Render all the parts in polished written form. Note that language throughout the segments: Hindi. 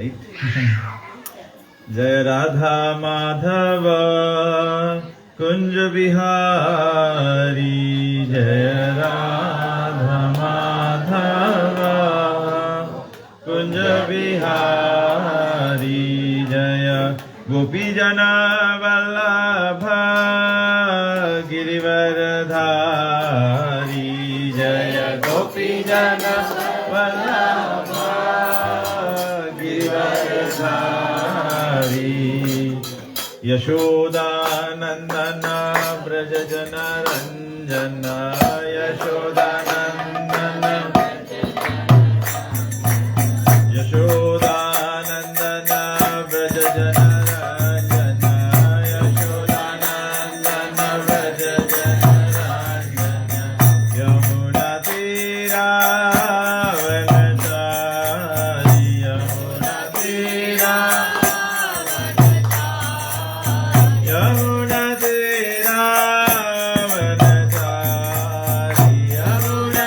late. जय राधा माधव कुंज बिहारी, जय राधा माधव कुंज बिहारी, जय गोपी जन वल्लभ गिरिवरधारी, जय गोपी जन वल्लभ गिरिवरधारी, यशोदानंदन ब्रज जन रंजन, यशोदानंदन यशोदानंदन ब्रज जन रंजन, यशोदानंदन ब्रज जन Ranjan, Yamuna तीरावनचारी, Yamuna Yamuna तीरावनचारी, Yamuna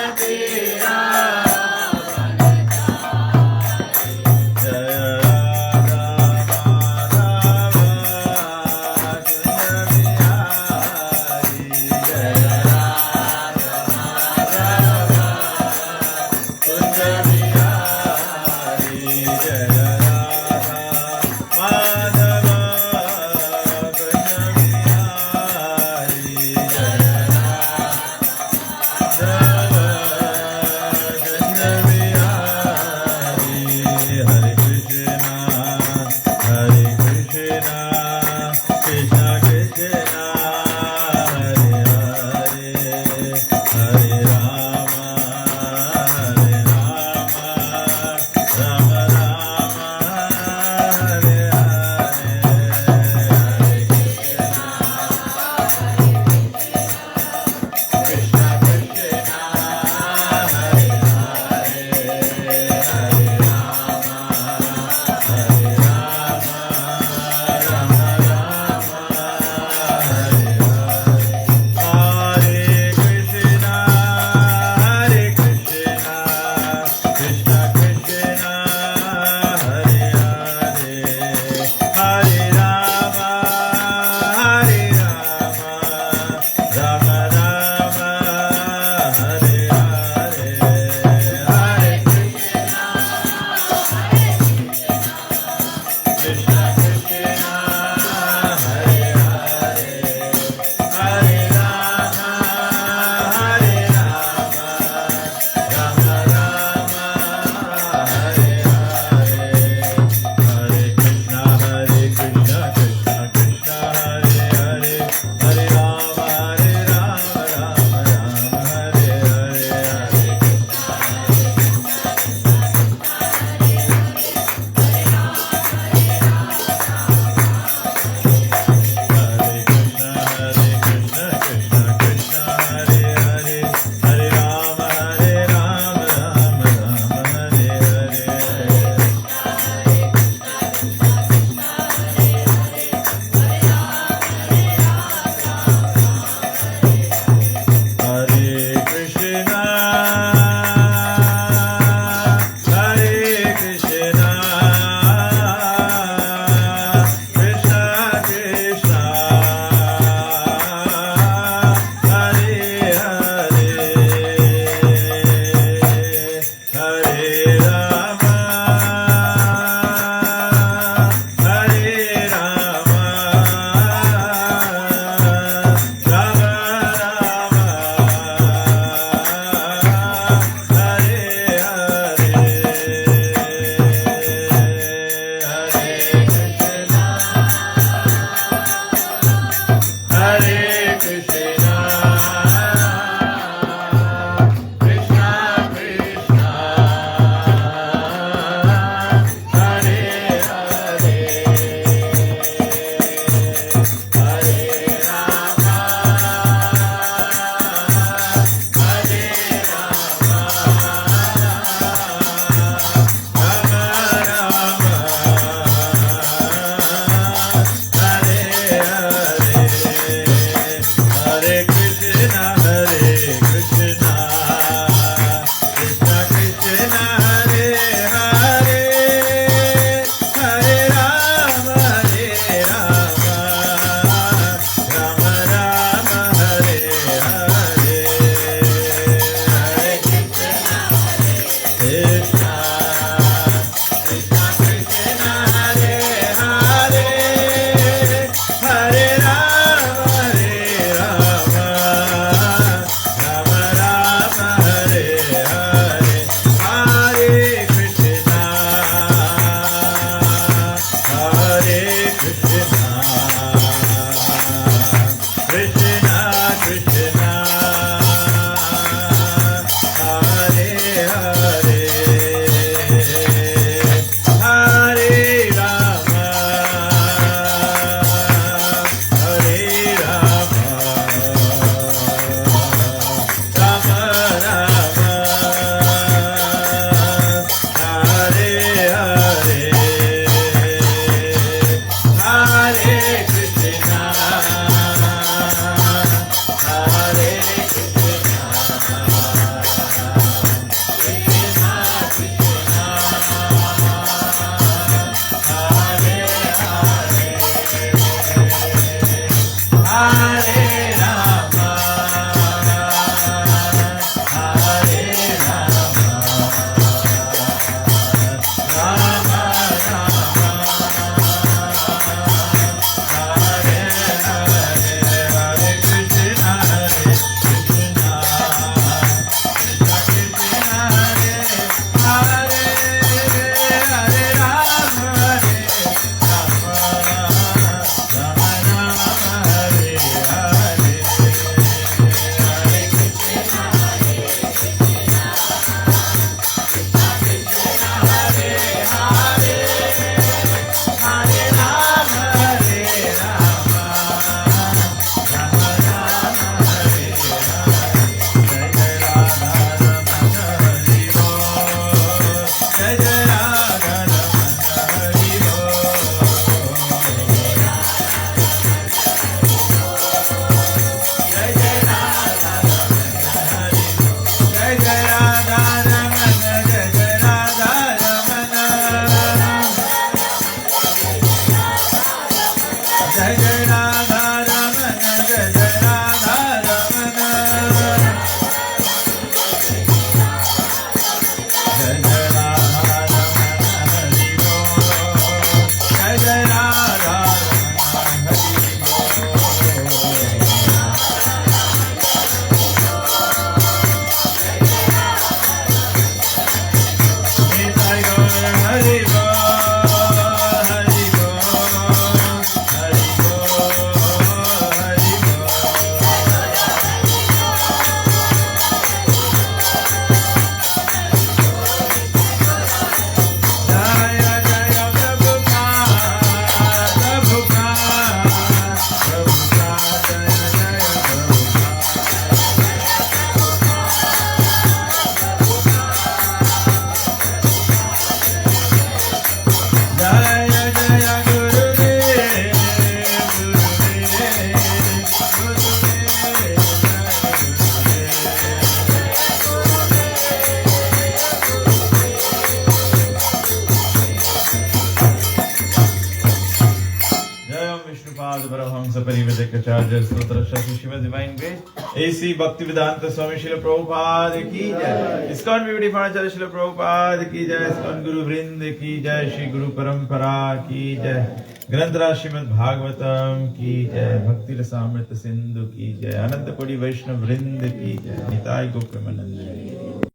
Prabhupada Paramahamsa Parivrajakacarya Stotra Shastri Shiva Divine Grace A.C. Bhaktivedanta Swami Srila Prabhupada ki jai. ISKCON Beauty Acharya Srila Prabhupada ki jai. ISKCON Guru Vrind ki jai. Shri Guru Parampara ki jai. Granthra Srimad Bhagavatam ki jai. Bhakti Rasamrita Sindhu ki jai. Ananta Kodi Vaishnav Vrind ki jai. Nitai Gopremanand.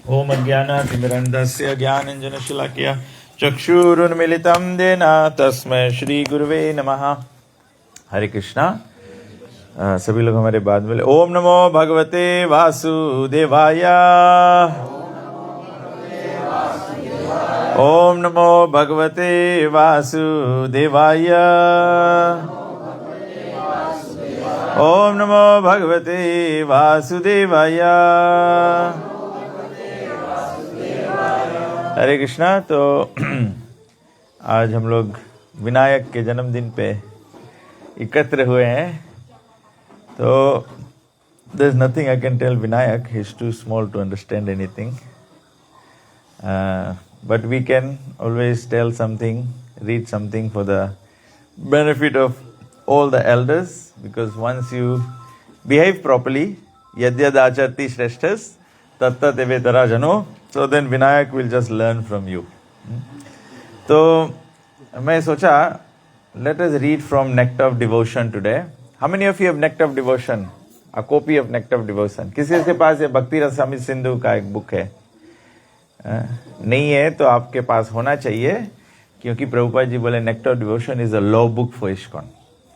ओम अज्ञानातिमिरन्धस्य ज्ञानाञ्जनशलाकया चक्षुरुन्मीलितं येन तस्मै श्री गुरुवे नमः। हरे कृष्णा। सभी लोग हमारे बाद बोले ओम नमो भगवते वासुदेवाय। ओम नमो भगवते वासुदेवाय। ओम नमो भगवते वासुदेवाय। हरे कृष्णा। तो आज हम लोग विनायक के जन्मदिन पे एकत्र हुए हैं। तो there is nothing I can tell Vinayak, he is too small to understand anything, but we can always tell something, read something for the benefit of all the elders, because once you behave properly यद्यद आचरति श्रेष्ठस तत्तत एवेतरा जनो, so then Vinayak will just learn from you. तो मैं सोचा let us read from Nectar of Devotion today. How many of you have Nectar of Devotion? A copy of Nectar of Devotion. किसी के पास ये भक्ति रसामृत सिंधु का एक बुक है? नहीं है तो आपके पास होना चाहिए, क्योंकि प्रभुपाद जी बोले Nectar of Devotion is a law book for ISKCON.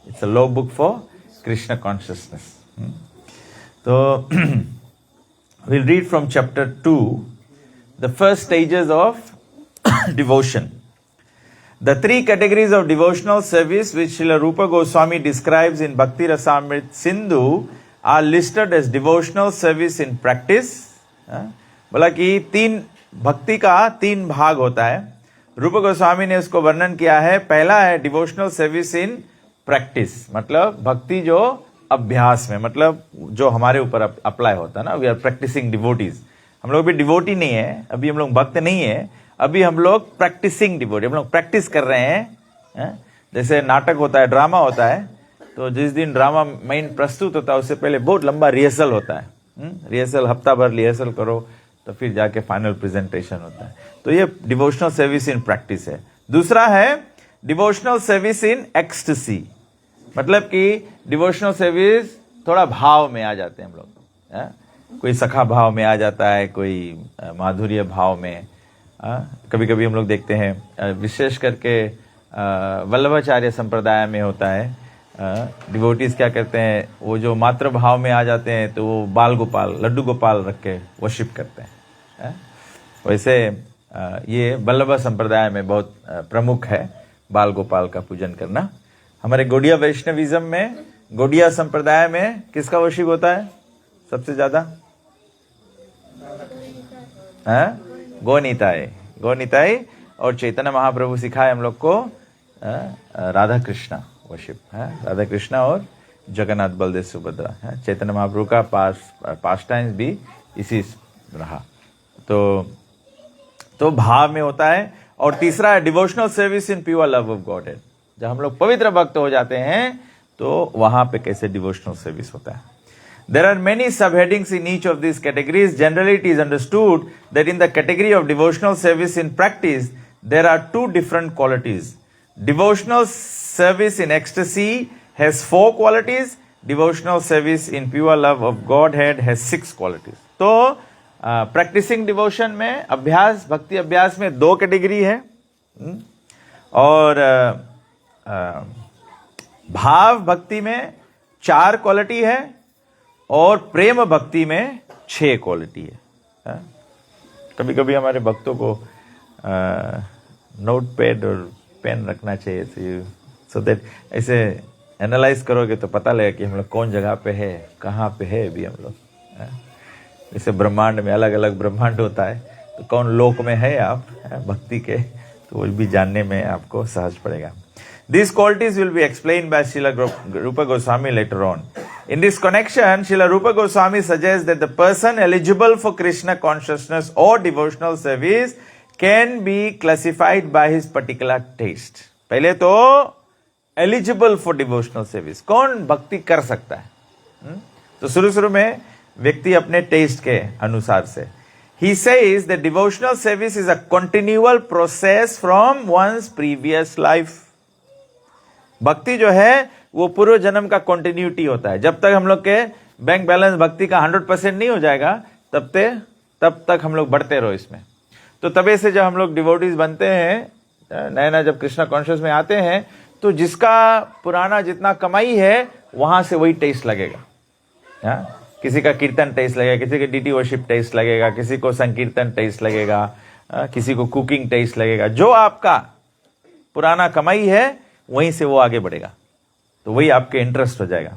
It's a law book for Krishna consciousness. तो we'll read from chapter 2, the first stages of devotion. The three categories of devotional service which Srila Rupa Goswami describes in Bhakti Rasamrita Sindhu are listed as devotional service in practice. बोला कि तीन भक्ति का तीन भाग होता है। रूप गोस्वामी ने उसको वर्णन किया है। पहला है डिवोशनल सर्विस इन प्रैक्टिस, मतलब भक्ति जो अभ्यास में, मतलब जो हमारे ऊपर अप्लाई होता है ना, वी आर प्रैक्टिसिंग डिवोटीज। हम लोग भी डिवोटी नहीं है, अभी हम लोग भक्त नहीं है, अभी हम लोग प्रैक्टिसिंग डिवोटी, हम लोग प्रैक्टिस कर रहे हैं। जैसे नाटक होता है, ड्रामा होता है, तो जिस दिन ड्रामा मेन प्रस्तुत होता है उससे पहले बहुत लंबा रिहर्सल होता है। रिहर्सल हफ्ता भर रिहर्सल करो तो फिर जाके फाइनल प्रेजेंटेशन होता है। तो ये डिवोशनल सर्विस इन प्रैक्टिस है। दूसरा है डिवोशनल सर्विस इन एक्सटेसी, मतलब कि डिवोशनल सर्विस थोड़ा भाव में आ जाते हैं हम लोग। कोई सखा भाव में आ जाता है, कोई माधुर्य भाव में। कभी कभी हम लोग देखते हैं, विशेष करके वल्लभाचार्य संप्रदाय में होता है, डिवोटीज क्या करते हैं, वो जो मातृ भाव में आ जाते हैं तो वो बाल गोपाल, लड्डू गोपाल रख के वर्शिप करते हैं। वैसे ये वल्लभ संप्रदाय में बहुत प्रमुख है बाल गोपाल का पूजन करना। हमारे गौड़िया वैष्णविज्म में, गौड़िया संप्रदाय में किसका वर्शिप होता है सबसे ज्यादा? गोनीताई। गोनीताई और चैतन्य महाप्रभु सिखाए हम लोग को राधा कृष्णा वर्शिप है, राधा कृष्णा और जगन्नाथ बलदेव सुभद्रा है। चैतन्य महाप्रभु का पास्ट टाइम्स भी इसी रहा। तो भाव में होता है। और तीसरा है devotional service in pure love of God. जब हम लोग पवित्र भक्त हो जाते हैं तो वहां पे कैसे डिवोशनल सर्विस होता है। There are many subheadings in each of these categories. Generally, it is understood that in the category of devotional service in practice, there are two different qualities. Devotional service in ecstasy has 4 qualities. Devotional service in pure love of Godhead has 6 qualities. तो practicing devotion में, अभ्यास, भक्ति अभ्यास में 2 कैटेगरी है, और भाव भक्ति में 4 क्वालिटी है, और प्रेम भक्ति में 6 क्वालिटी है। कभी कभी हमारे भक्तों को नोट पैड और पेन रखना चाहिए, सो दैट ऐसे एनालाइज करोगे तो पता लगेगा कि हम लोग कौन जगह पे है, कहाँ पे है अभी हम लोग। जैसे ब्रह्मांड में अलग अलग ब्रह्मांड होता है, तो कौन लोक में है आप भक्ति के, तो वो भी जानने में आपको सहज पड़ेगा। These qualities will be explained by Srila Rupa Goswami later on. In this connection, Srila Rupa Goswami suggests that the person eligible for Krishna consciousness or devotional service can be classified by his particular taste. पहले तो एलिजिबल फॉर डिवोशनल सर्विस, कौन भक्ति कर सकता है? तो शुरू में व्यक्ति अपने टेस्ट के अनुसार से, he says that devotional service is a continual process from one's previous life। भक्ति जो है वो पूर्व जन्म का कंटिन्यूटी होता है। जब तक हम लोग के बैंक बैलेंस भक्ति का 100% नहीं हो जाएगा तब तक हम लोग बढ़ते रहो इसमें। तो तबे से जब हम लोग डिवोटीज बनते हैं, नया नया जब कृष्णा कॉन्शियस में आते हैं, तो जिसका पुराना जितना कमाई है वहां से वही टेस्ट लगेगा। किसी का कीर्तन टेस्ट लगेगा, किसी का डीटी वर्शिप टेस्ट लगेगा, किसी को संकीर्तन टेस्ट लगेगा, किसी को कुकिंग टेस्ट लगेगा। जो आपका पुराना कमाई है वहीं से वो आगे बढ़ेगा, तो वही आपके इंटरेस्ट हो जाएगा।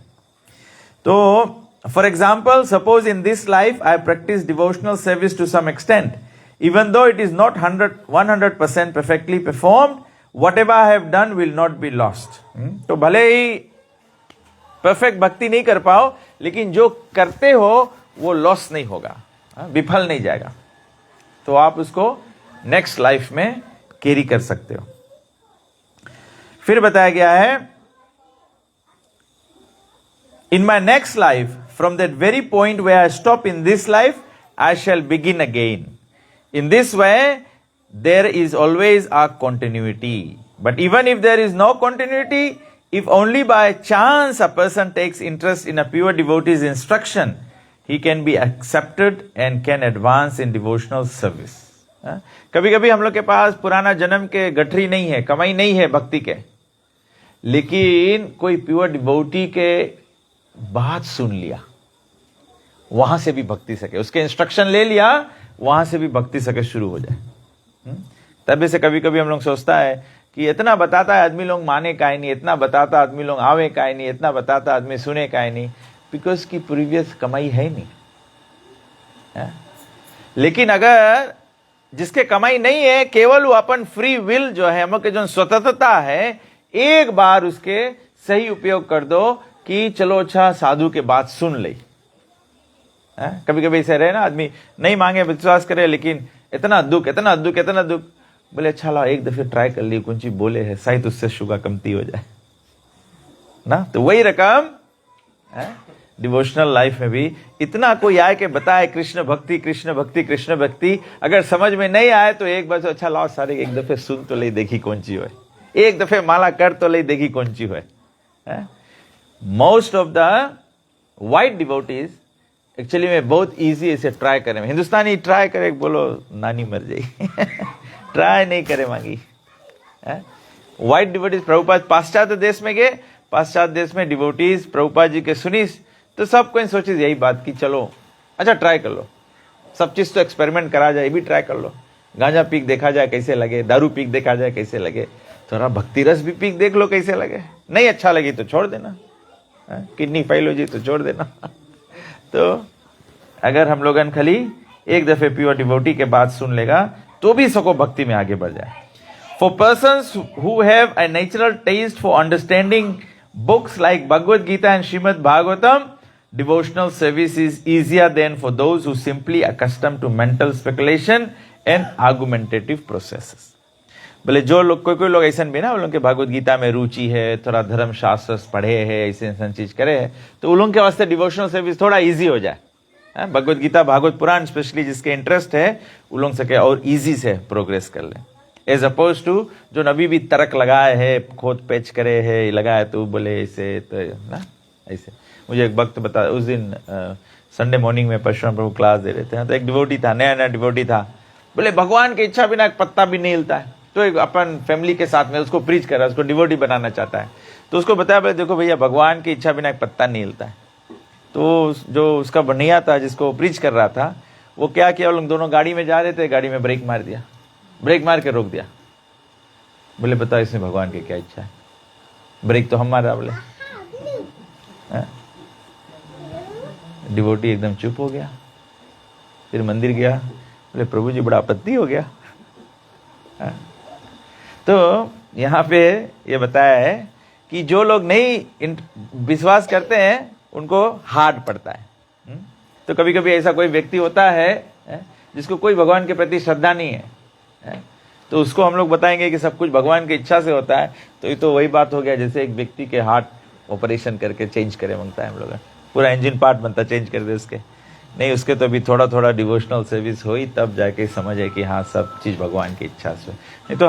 तो for example, suppose in this life I practice devotional service to some extent, even though it is not 100% perfectly performed, whatever I have done will not be lost। तो भले ही परफेक्ट भक्ति नहीं कर पाओ, लेकिन जो करते हो वो लॉस नहीं होगा, विफल नहीं जाएगा, तो आप उसको नेक्स्ट लाइफ में कैरी कर सकते हो। फिर बताया गया है, in my next life from that very point where I stop in this life I shall begin again. In this way there is always a continuity, but even if there is no continuity, if only by chance a person takes interest in a pure devotee's instruction, he can be accepted and can advance in devotional service। कभी कभी हम लोग के पास पुराना जन्म के गठरी नहीं है, कमाई नहीं है भक्ति के, लेकिन कोई प्योर डिवोटी के बात सुन लिया, वहां से भी भक्ति सके, उसके इंस्ट्रक्शन ले लिया, वहां से भी भक्ति सके शुरू हो जाए। तभी से कभी कभी हम लोग सोचता है कि इतना बताता है आदमी लोग माने काहे नहीं, इतना बताता आदमी लोग आवे काहे नहीं, इतना बताता आदमी सुने काहे नहीं, बिकॉज की प्रीवियस कमाई है नहीं है? लेकिन अगर जिसके कमाई नहीं है, केवल वो अपन फ्री विल जो है, हम लोग के जो स्वतंत्रता है, एक बार उसके सही उपयोग कर दो कि चलो अच्छा साधु के बात सुन ले। कभी कभी ऐसे रहे ना, आदमी नहीं मांगे, विश्वास करे, लेकिन इतना दुख, बोले अच्छा ला एक दफे ट्राई कर ली, कुछ बोले है शायद उससे शुगर कमती हो जाए ना। तो वही रकम डिवोशनल लाइफ में भी इतना कोई आए के बताए कृष्ण भक्ति कृष्ण भक्ति कृष्ण भक्ति, अगर समझ में नहीं आए तो एक बार अच्छा लाओ सारे एक दफे सुन तो ले देखी कौन ची हो, एक दफे माला कर तो ले देखी कौन ची हो। Most of the white devotees actually में बहुत इजी इसे ट्राई करें, हिंदुस्तानी ट्राई करे, बोलो नानी मर जाएगी ट्राई नहीं करे मांगी। व्हाइट डिवोटीज प्रभुपाद पाश्चात्य देश में गए, पाश्चात्य देश में डिवोटीज प्रभुपाद जी के सुनीस तो सब कोई सोचे यही बात की चलो अच्छा ट्राई कर लो, सब चीज तो एक्सपेरिमेंट करा जाए, भी ट्राई कर लो, गांजा पीक देखा जाए कैसे लगे, दारू पीक देखा जाए कैसे लगे, थोड़ा भक्ति रस भी पीक देख लो कैसे लगे, नहीं अच्छा लगी तो छोड़ देना, किडनी फेल हो जाए तो छोड़ देना। तो अगर हम लोगन खाली एक दफे प्योर डिवोटी के बात सुन लेगा तो भी सको भक्ति में आगे बढ़ जाए। For persons who have a natural taste for understanding books like Bhagavad Gita and Srimad Bhagavatam, devotional service is easier than for those who simply accustomed to mental speculation and argumentative processes। बोले जो लोग कोई लोग ऐसा भी ना, उन लोग के भागवत गीता में रुचि है, थोड़ा धर्म शास्त्र पढ़े है, ऐसे चीज करे है, तो उन लोगों के वास्ते डिवोशनल सर्विस थोड़ा इजी हो जाए। भगवत गीता भागवत पुराण स्पेशली जिसके इंटरेस्ट है उन लोग सके और इजी से प्रोग्रेस कर ले, एज अपोज टू जो नबी भी तर्क लगाए है, खोद पेच करे है, लगाए तो बोले ऐसे तो ना ऐसे। मुझे एक वक्त बता, उस दिन संडे मॉर्निंग में परशुराम प्रभु क्लास दे रहे थे, तो एक डिवोटी था, नया नया डिवोटी था, बोले भगवान की इच्छा बिना एक पत्ता भी नहीं हिलता है, तो एक अपन फैमिली के साथ में उसको प्रीच कर रहा है, उसको डिवोटी बनाना चाहता है, तो उसको बताया बोले देखो भैया भगवान की इच्छा बिना एक पत्ता नहीं हिलता है। तो जो उसका बढ़िया था जिसको प्रीच कर रहा था, वो क्या किया, वो लोग दोनों गाड़ी में जा रहे थे, गाड़ी में ब्रेक मार दिया, ब्रेक मार के रोक दिया, बोले बताओ इसमें भगवान की क्या इच्छा है, ब्रेक तो हम मार रहा। बोले डिवोटी एकदम चुप हो गया, फिर मंदिर गया, बोले प्रभु जी बड़ा आपत्ति हो गया। तो यहाँ पे ये बताया है कि जो लोग नहीं विश्वास करते हैं उनको हार्ड पड़ता है। तो कभी कभी ऐसा कोई व्यक्ति होता है जिसको कोई भगवान के प्रति श्रद्धा नहीं है, है? तो उसको हम लोग बताएंगे कि सब कुछ भगवान की इच्छा से होता है, तो ये तो वही बात हो गया जैसे एक व्यक्ति के हार्ट ऑपरेशन करके चेंज करे मांगता है हम लोग, पूरा इंजन पार्ट बनता चेंज कर दे उसके, नहीं उसके तो अभी थोड़ा थोड़ा डिवोशनल सर्विस हुई तब जाके समझे कि हाँ सब चीज़ भगवान की इच्छा से। नहीं तो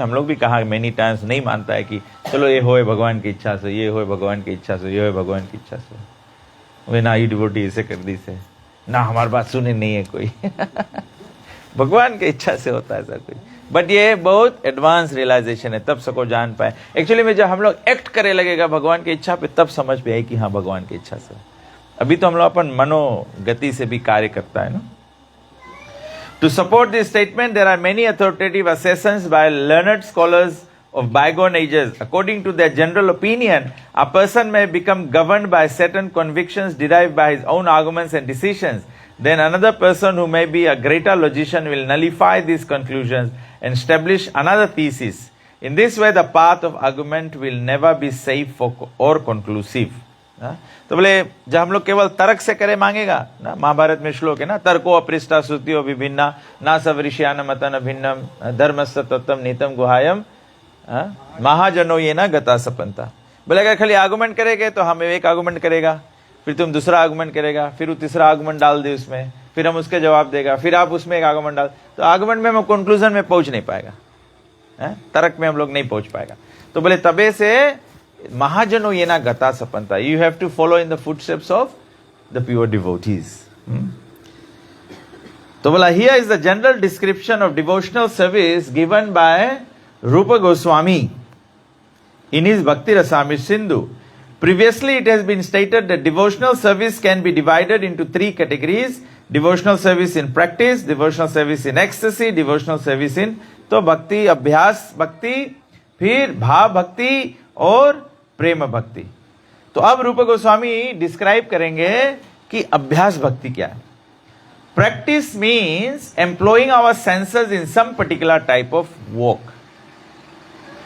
हम लोग भी कहा मैनी टाइम्स नहीं मानता है कि चलो ये होए भगवान की इच्छा से, ये होए भगवान की इच्छा से, ये होए भगवान की इच्छा से, वे ना ही डिवोटी इसे कर दी से ना हमारी बात सुने नहीं है कोई भगवान की इच्छा से होता है ऐसा कुछ। बट ये बहुत एडवांस रियलाइजेशन है, तब सबको जान पाए। एक्चुअली में जब हम लोग एक्ट करे लगेगा भगवान की इच्छा पे तब समझ पे आई कि हाँ भगवान की इच्छा से। अभी तो हम लोग अपन मनोगति से भी कार्य करता है ना। To support this statement, there are many authoritative assertions by learned scholars of bygone ages. According to their general opinion, a person may become governed by certain convictions derived by his own arguments and decisions. Then another person who may be a greater logician will nullify these conclusions and establish another thesis. In this way, the path of argument will never be safe or conclusive. तो बोले जब हम लोग केवल तर्क से करे मांगेगा ना, महाभारत में श्लोक है ना, तर्को अपृष्टा श्रुतियो विभिन्ना ना सवृष्यान मतन भिन्नम धर्मस्य तत्वम नीतम गुहायम महाजनो ये ना गता सपंता। बोले अगर खाली आर्गुमेंट करेंगे तो हम एक आर्गुमेंट करेगा, फिर तुम दूसरा आर्गुमेंट करेगा, फिर वो तीसरा आर्गुमेंट डाल दे उसमें, फिर हम उसके जवाब देगा, फिर आप उसमें एक आर्गुमेंट डाल, तो आर्गुमेंट में हम कंक्लूजन में पहुंच नहीं पाएगा, तर्क में हम लोग नहीं पहुंच पाएगा। तो बोले तबे से महाजनो ये ना गता सपंता, you have to follow in the footsteps of the pure devotees. तो बोला here is the general description of devotional service given by Rupa Goswami in his Bhakti Rasamrita Sindhu. Previously it has been stated that devotional service can be divided into three categories: devotional service in practice, devotional service in ecstasy, devotional service in तो भक्ति, अभ्यास भक्ति, फिर भाव भक्ति और प्रेम भक्ति। तो अब रूप गोस्वामी डिस्क्राइब करेंगे कि अभ्यास भक्ति क्या है। Practice means employing our senses in some particular type of work.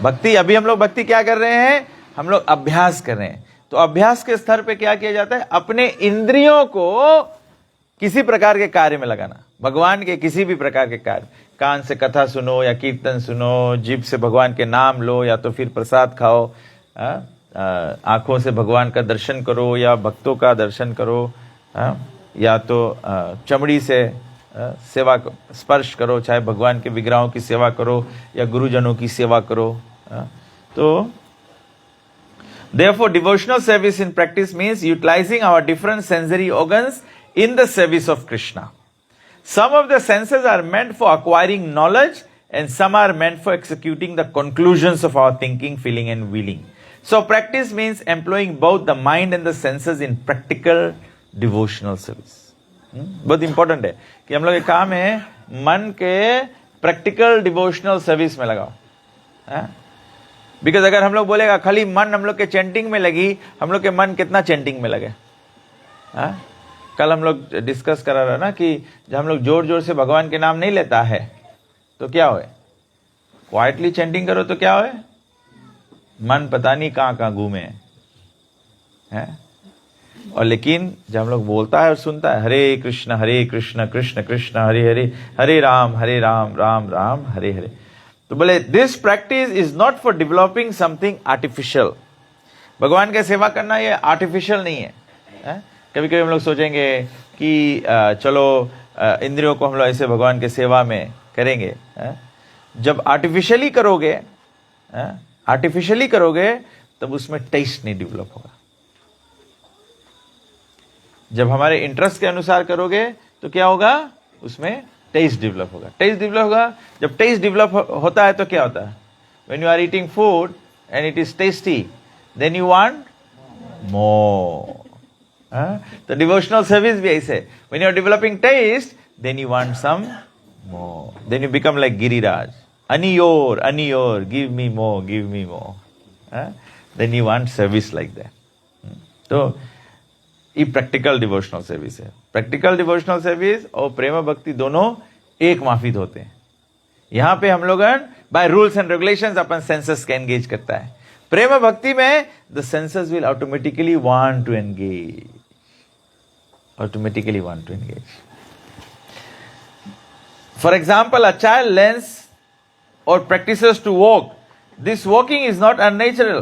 भक्ति, अभी हम लोग भक्ति क्या कर रहे हैं, हम लोग अभ्यास कर रहे हैं। तो अभ्यास के स्तर पे क्या किया जाता है, अपने इंद्रियों को किसी प्रकार के कार्य में लगाना, भगवान के किसी भी प्रकार के कार्य, कान से कथा सुनो या कीर्तन सुनो, जीभ से भगवान के नाम लो या तो फिर प्रसाद खाओ, आंखों से भगवान का दर्शन करो या भक्तों का दर्शन करो, या तो चमड़ी से सेवा स्पर्श करो, चाहे भगवान के विग्रहों की सेवा करो या गुरुजनों की सेवा करो। तो therefore devotional service in practice means utilizing our different sensory organs in the service of Krishna. Some of the senses are meant for acquiring knowledge and some are meant for executing the conclusions of our thinking, feeling and willing. So practice means employing both the mind and the senses in practical devotional service. बहुत इंपॉर्टेंट है कि हम लोग ये काम है मन के प्रैक्टिकल डिवोशनल सर्विस में लगाओ। बिकॉज अगर हम लोग बोलेगा खाली मन हम लोग के चैंटिंग में लगी, हम लोग के मन कितना चैंटिंग में लगे। कल हम लोग डिस्कस करा रहा ना कि जब हम लोग जोर जोर से भगवान के नाम नहीं लेता है तो क्या होए, क्वाइटली चैंटिंग करो तो क्या होए, मन पता नहीं कहाँ कहाँ घूमे है। और लेकिन जब हम लोग बोलता है और सुनता है हरे कृष्ण कृष्ण कृष्ण हरे हरे, हरे राम राम राम हरे हरे, तो बोले this practice is not for developing something artificial. भगवान का सेवा करना ये आर्टिफिशियल नहीं है। कभी कभी हम लोग सोचेंगे कि चलो इंद्रियों को हम लोग ऐसे भगवान के सेवा में करेंगे। जब आर्टिफिशियली करोगे तब उसमें टेस्ट नहीं डेवलप होगा। जब हमारे इंटरेस्ट के अनुसार करोगे तो क्या होगा, उसमें टेस्ट डेवलप होगा। जब टेस्ट डेवलप होता है तो क्या होता है, when you are eating food and it is tasty then you want more. तो डिवोशनल सर्विस भी ऐसे, when you are developing taste then you want some more, then you become like Giriraj, anymore give me more then you want service like that. तो ये प्रैक्टिकल डिवोशनल सर्विस है। प्रैक्टिकल डिवोशनल सर्विस और प्रेम भक्ति दोनों एक माफिक होते हैं। यहां पे हम लोग बाय रूल्स एंड रेगुलेशंस अपन सेंसेस का एंगेज करता है। प्रेम भक्ति में the senses will automatically want to engage, for example, a child learns or practices to walk. This walking is not unnatural.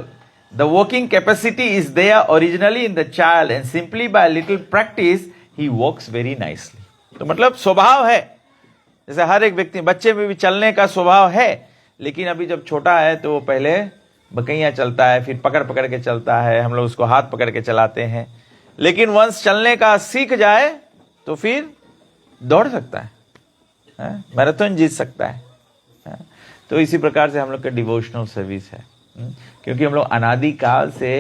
The walking capacity is there originally in the child and simply by a little practice he walks very nicely. तो मतलब स्वभाव है, जैसे हर एक व्यक्ति, बच्चे में भी चलने का स्वभाव है, लेकिन अभी जब छोटा है तो वो पहले बकैया चलता है, फिर पकड़ पकड़ के चलता है, हम लोग उसको हाथ पकड़ के चलाते हैं, लेकिन वंस चलने का सीख जाए तो फिर दौड़ सकता है, मैराथन जीत सकता है। तो इसी प्रकार से हम लोग का डिवोशनल सर्विस है, क्योंकि हम लोग अनादिकाल से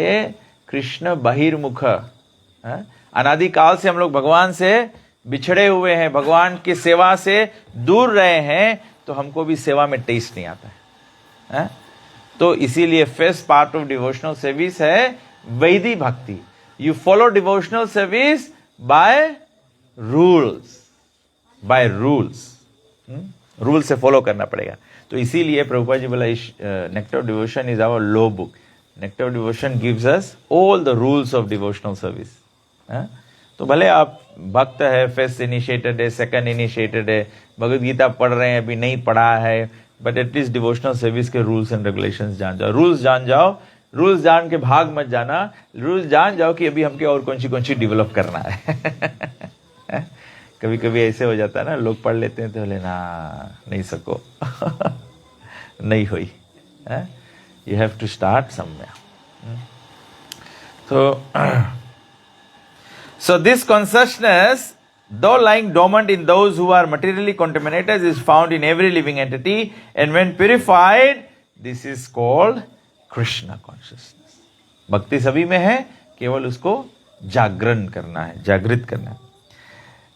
कृष्ण बहिर्मुख, अनादिकाल से हम लोग भगवान से बिछड़े हुए हैं, भगवान की सेवा से दूर रहे हैं, तो हमको भी सेवा में टेस्ट नहीं आता है। तो इसीलिए first part of devotional service है वैदी भक्ति। You follow devotional service by rules, by rules, rule से फॉलो करना पड़ेगा। तो इसीलिए प्रभुपाद जी बोला nectar of devotion is our law book. Nectar of devotion gives us all the rules of devotional service. तो भले आप भक्त है, फर्स्ट इनिशिएटेड है, सेकंड इनिशिएटेड है, भगवद गीता पढ़ रहे हैं, अभी नहीं पढ़ा है, बट एटलीस्ट डिवोशनल सर्विस के रूल्स एंड रेगुलेशंस जान जाओ। रूल्स जान जाओ, रूल्स जान के भाग मत जाना, रूल्स जान जाओ कि अभी हमके और कौन सी डेवलप करना है। कभी कभी ऐसे हो जाता है ना, लोग पढ़ लेते हैं तो बोले ना नहीं सको नहीं हुई, you have to start somewhere. So this consciousness, though lying dormant in those who are materially contaminated, is found in every living entity, and when purified, this is called Krishna consciousness. भक्ति सभी में है, केवल उसको जागरण करना है, जागृत करना है।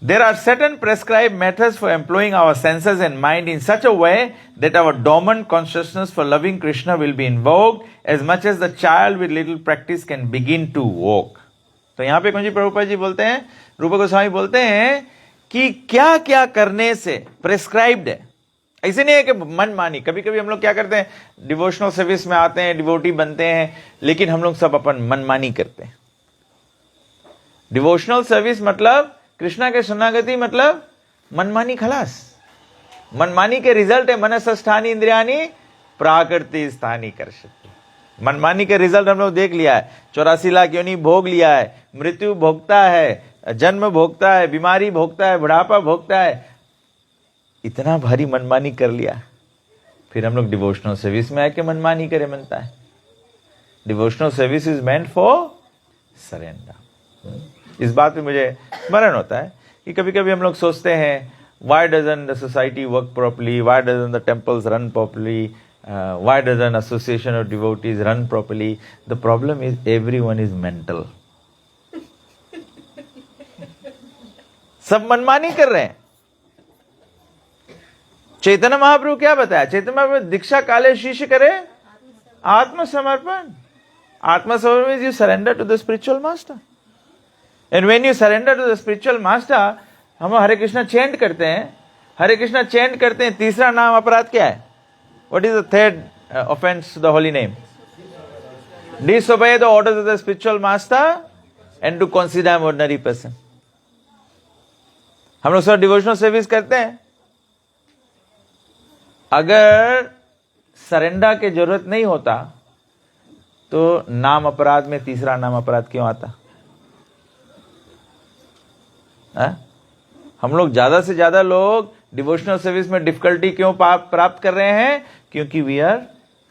There are certain prescribed methods for employing our senses and mind in such a way that our dormant consciousness for loving Krishna will be invoked as much as the child with little practice can begin to walk. तो यहाँ पे कुंजी प्रभुपाद जी बोलते हैं, रूप गोस्वामी बोलते हैं कि क्या क्या करने से प्रेस्क्राइब्ड है। ऐसे नहीं है कि मनमानी। कभी कभी हम लोग क्या करते हैं, डिवोशनल सर्विस में आते हैं, डिवोटी बनते हैं, लेकिन हम लोग सब अपन मनमानी करते हैं। डिवोशनल सर्विस मतलब कृष्णा के शरणागति मतलब मनमानी खलास। मनमानी के रिजल्ट है मनसस्थानी इंद्रियानी प्राकृति स्थानी कर्षति। मनमानी के रिजल्ट हम लोग देख लिया है, 84 लाख योनि भोग लिया है, मृत्यु भोगता है, जन्म भोगता है, बीमारी भोगता है, बुढ़ापा भोगता है, इतना भारी मनमानी कर लिया, फिर हम लोग डिवोशनल सर्विस में आके मनमानी करे बनता है। Devotional service is meant for surrender. इस बात पे मुझे स्मरण होता है कि कभी कभी हम लोग सोचते हैं, why doesn't the society work properly, why doesn't the temples run properly, why doesn't association of devotees run properly? The problem is everyone is mental. सब मनमानी कर रहे हैं। चैतन्य महाप्रभु क्या बताया? चैतन्य महाप्रभु दीक्षा काले शिष्य करे आत्मसमर्पण। आत्मसमर्पण means you surrender to the spiritual master. And when you surrender to the spiritual master, हम हरे कृष्णा चैंट करते हैं, हरे कृष्णा चैंट करते हैं, तीसरा नाम अपराध क्या है? What is the third offense to the holy name? Disobey the orders of the spiritual master and to consider an ordinary person. हम लोग सब डिवोशनल सर्विस करते हैं, अगर सरेंडर की जरूरत नहीं होता तो नाम अपराध में तीसरा नाम अपराध क्यों आता? हम लोग ज्यादा से ज्यादा लोग डिवोशनल सर्विस में डिफिकल्टी क्यों प्राप्त कर रहे हैं? क्योंकि we are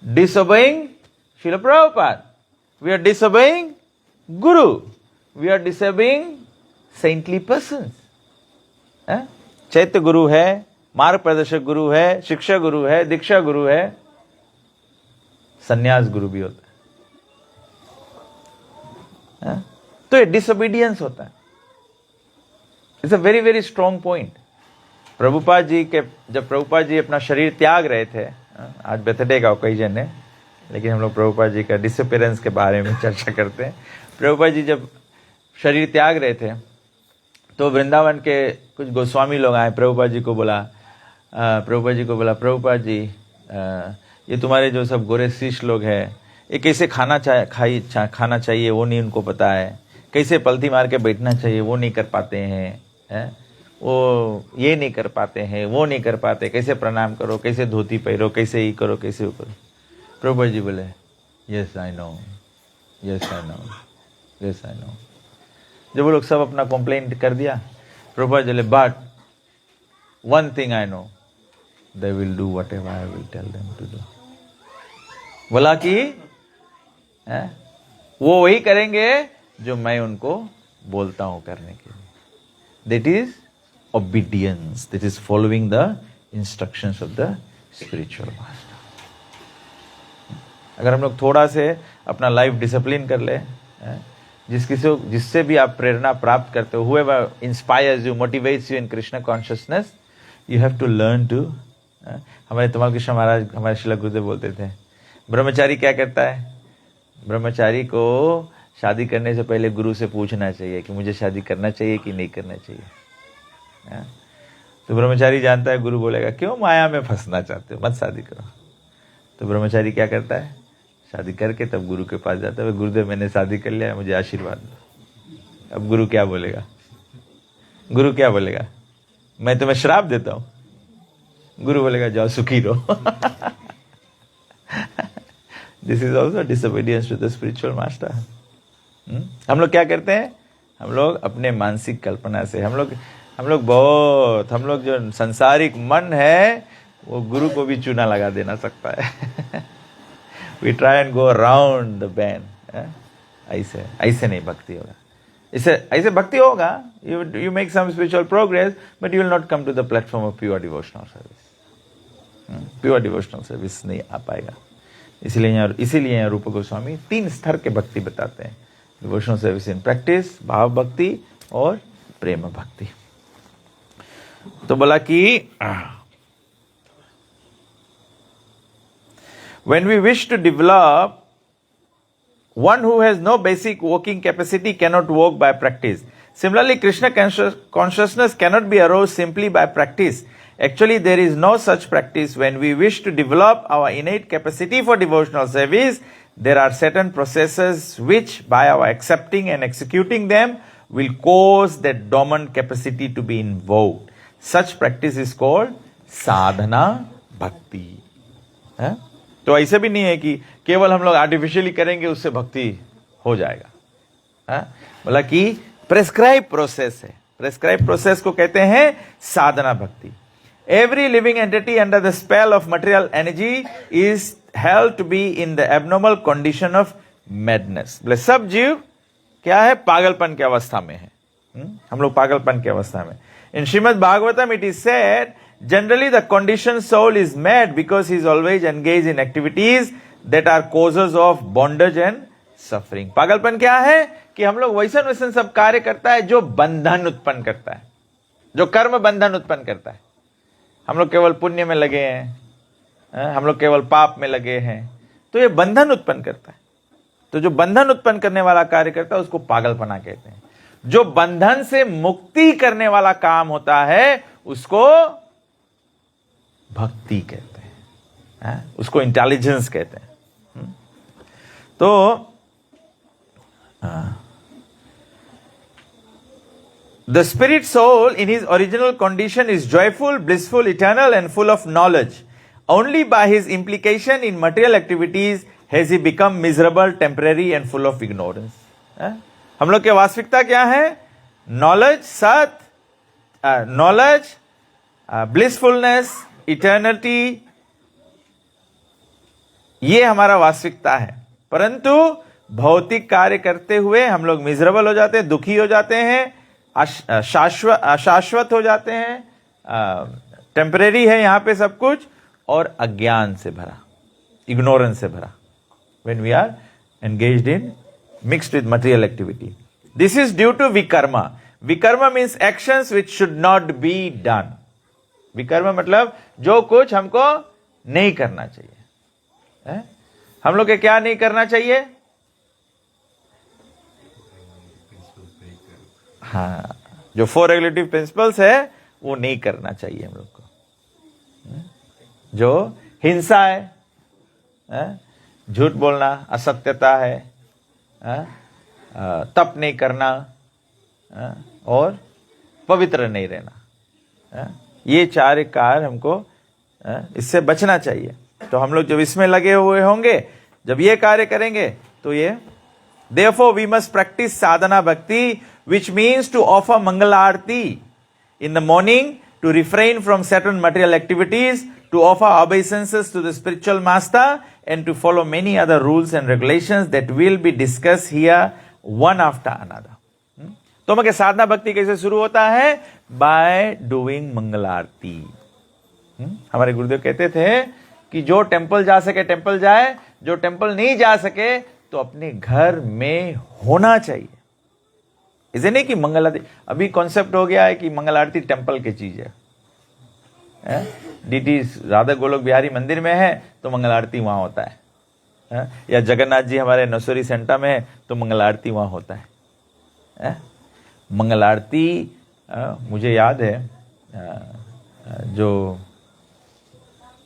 disobeying Srila Prabhupada, we are disobeying guru, we are disobeying saintly persons. चैत्य गुरु है, मार्ग प्रदर्शक गुरु है, शिक्षा गुरु है, दीक्षा गुरु है, संन्यास गुरु भी होता है। तो ये डिसोबीडियंस होता है। It's a very very strong point. Prabhupada ji के, जब प्रभुपाद जी अपना शरीर त्याग रहे थे, आज बर्थडे का ओकेजन है, लेकिन हम लोग प्रभुपाद जी का डिसअपीयरेंस के बारे में चर्चा करते हैं। प्रभुपाद जी जब शरीर त्याग रहे थे तो वृंदावन के कुछ गोस्वामी लोग आए, प्रभुपाद जी को बोला, प्रभुपाद जी ये तुम्हारे जो सब गोरे शिष्य लोग हैं, ये कैसे खाना चाहिए वो नहीं उनको पता है, कैसे पलथी मार के बैठना चाहिए वो नहीं कर पाते हैं, वो ये नहीं कर पाते हैं, वो नहीं कर पाते, कैसे प्रणाम करो, कैसे धोती पहनो, कैसे ये करो, कैसे वो करो। प्रभुपाद जी बोले yes I know, yes I know, yes I know. जब वो लोग सब अपना कंप्लेंट कर दिया, प्रभुपाद जी बोले but one thing I know, they will do whatever I will tell them to do. बोला कि वो वही करेंगे जो मैं उनको बोलता हूं करने के लिए। That is obedience, that is following the instructions of the spiritual master. अगर हम लोग थोड़ा से अपना लाइफ डिसिप्लिन कर ले, जिससे भी आप प्रेरणा प्राप्त करते हो, whoever inspires you, motivates you in Krishna consciousness, you have to learn to हमारे तमाल कृष्ण महाराज, हमारे शिला गुरुदेव बोलते थे, ब्रह्मचारी क्या करता है? ब्रह्मचारी को शादी करने से पहले गुरु से पूछना चाहिए कि मुझे शादी करना चाहिए कि नहीं करना चाहिए। तो ब्रह्मचारी जानता है गुरु बोलेगा क्यों माया में फंसना चाहते हो, मत शादी करो। तो ब्रह्मचारी क्या करता है? शादी करके तब गुरु के पास जाता है, गुरुदेव मैंने शादी कर लिया, मुझे आशीर्वाद दो। अब गुरु क्या बोलेगा? गुरु क्या बोलेगा? मैं तुम्हें श्राप देता हूं। गुरु बोलेगा जाओ सुखी रहो। This is also disobedience to the spiritual master. हम लोग क्या करते हैं? हम लोग अपने मानसिक कल्पना से, हम लोग जो संसारिक मन है वो गुरु को भी चूना लगा देना सकता है। We try and go around the ban. ऐसे नहीं भक्ति होगा। ऐसे भक्ति होगा, you make some spiritual progress, but you will not come to the platform of pure devotional service. Pure devotional service नहीं आ पाएगा। इसीलिए यहाँ रूप गोस्वामी 3 स्तर के भक्ति बताते हैं: डिवोशनल सर्विस इन प्रैक्टिस, भाव भक्ति और प्रेम भक्ति। तो बोला कि when we wish to develop, one who has no basic walking capacity cannot walk by practice. Similarly, Krishna consciousness cannot be aroused simply by practice. Actually, there is no such practice. When we wish to develop our innate capacity for devotional service, there are certain processes which, by our accepting and executing them, will cause that dormant capacity to be invoked. Such practice is called sadhana bhakti. तो ऐसे भी नहीं है कि केवल हम लोग आर्टिफिशियली करेंगे उससे भक्ति हो जाएगा। बोला कि प्रेस्क्राइब प्रोसेस है। प्रेस्क्राइब प्रोसेस को कहते हैं साधना भक्ति। Every living entity under the spell of material energy is held to be in the abnormal condition of madness. बोले सब जीव क्या है? पागलपन की अवस्था में है। हम लोग पागलपन की अवस्था में। In Srimad Bhagavatam it is said, generally the conditioned soul is mad because he is always engaged in activities that are causes of bondage and suffering. पागलपन क्या है? कि हम लोग वैसन सब कार्य करता है जो बंधन उत्पन्न करता है, जो कर्म बंधन उत्पन्न करता है। हम लोग केवल पुण्य में लगे हैं, हम लोग केवल पाप में लगे हैं, तो ये बंधन उत्पन्न करता है। तो जो बंधन उत्पन्न करने वाला कार्य करता है उसको पागलपना कहते हैं। जो बंधन से मुक्ति करने वाला काम होता है उसको भक्ति कहते हैं, उसको इंटेलिजेंस कहते हैं। तो the spirit soul in his original condition is joyful, blissful, eternal and full of knowledge. Only by his implication in material activities has he become miserable, temporary and full of ignorance. हम लोग की वास्तविकता क्या है? नॉलेज, सत, नॉलेज, ब्लिसफुलनेस, इटर्निटी, ये हमारा वास्तविकता है। परंतु भौतिक कार्य करते हुए हम लोग मिजरेबल हो जाते हैं, दुखी हो जाते हैं, अशाश्वत हो जाते हैं, टेम्परेरी है यहाँ पे सब कुछ, और अज्ञान से भरा, इग्नोरेंस से भरा। when we are engaged in mixed with material activity. This is due to vikarma. Vikarma means actions which should not be done. विकर्म मतलब जो कुछ हमको नहीं करना चाहिए। हम लोग के क्या नहीं करना चाहिए? हाँ, जो 4 रेगुलेटिव प्रिंसिपल्स है वो नहीं करना चाहिए हम लोग को। जो हिंसा है, झूठ बोलना, असत्यता है, तप नहीं करना और पवित्र नहीं रहना, ये 4 कार्य हमको इससे बचना चाहिए। तो हम लोग जब इसमें लगे हुए होंगे, जब ये कार्य करेंगे तो ये therefore we must practice sadhana bhakti, which means to offer mangala aarti in the morning, to refrain from certain material activities, to offer obeisances to the spiritual master, and to follow many other rules and regulations that will be discussed here one after another. तो मगर साधना भक्ति कैसे शुरू होता है? बाय डूइंग मंगला आरती। हमारे गुरुदेव कहते थे कि जो टेंपल जा सके टेंपल जाए, जो टेंपल नहीं जा सके तो अपने घर में होना चाहिए। इसे नहीं कि मंगल आरती, अभी कॉन्सेप्ट हो गया है कि मंगल आरती टेंपल की चीज है। डीटी राधा गोलोक बिहारी मंदिर में है तो मंगल आरती वहां होता है, या जगन्नाथ जी हमारे नसोरी सेंटा में है तो मंगल आरती वहां होता है। मंगल आरती मुझे याद है, जो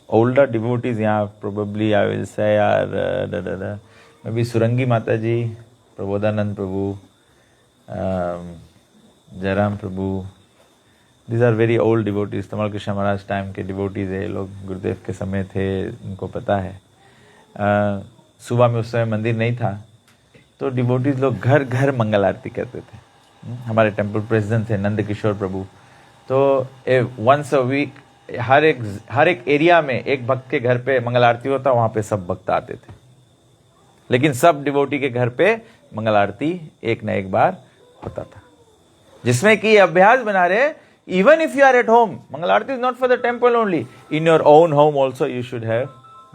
ओल्डर डिवोटीज यहाँ प्रोबेबली आई विल से यार may be Surangi Mata ji, Prabodhananda Prabhu, Jayaram Prabhu, these are very old devotees. Tamal Krishna Maharaj time के डिवोटीज है लोग, गुरुदेव के समय थे, उनको पता है। सुबह में उस समय मंदिर नहीं था तो डिवोटीज लोग घर घर मंगल आरती करते थे। हमारे टेम्पल प्रेसिडेंट थे नंद किशोर प्रभु, तो वंस अ वीक हर एक एरिया में एक भक्त के घर पे मंगल आरती होता, वहां पे सब भक्त आते थे। लेकिन सब डिवोटी के घर पे मंगल आरती एक न एक बार होता था, जिसमें कि अभ्यास बना रहे, even if you are at home, Mangal Aarti is not for the temple only, in your own home also you should have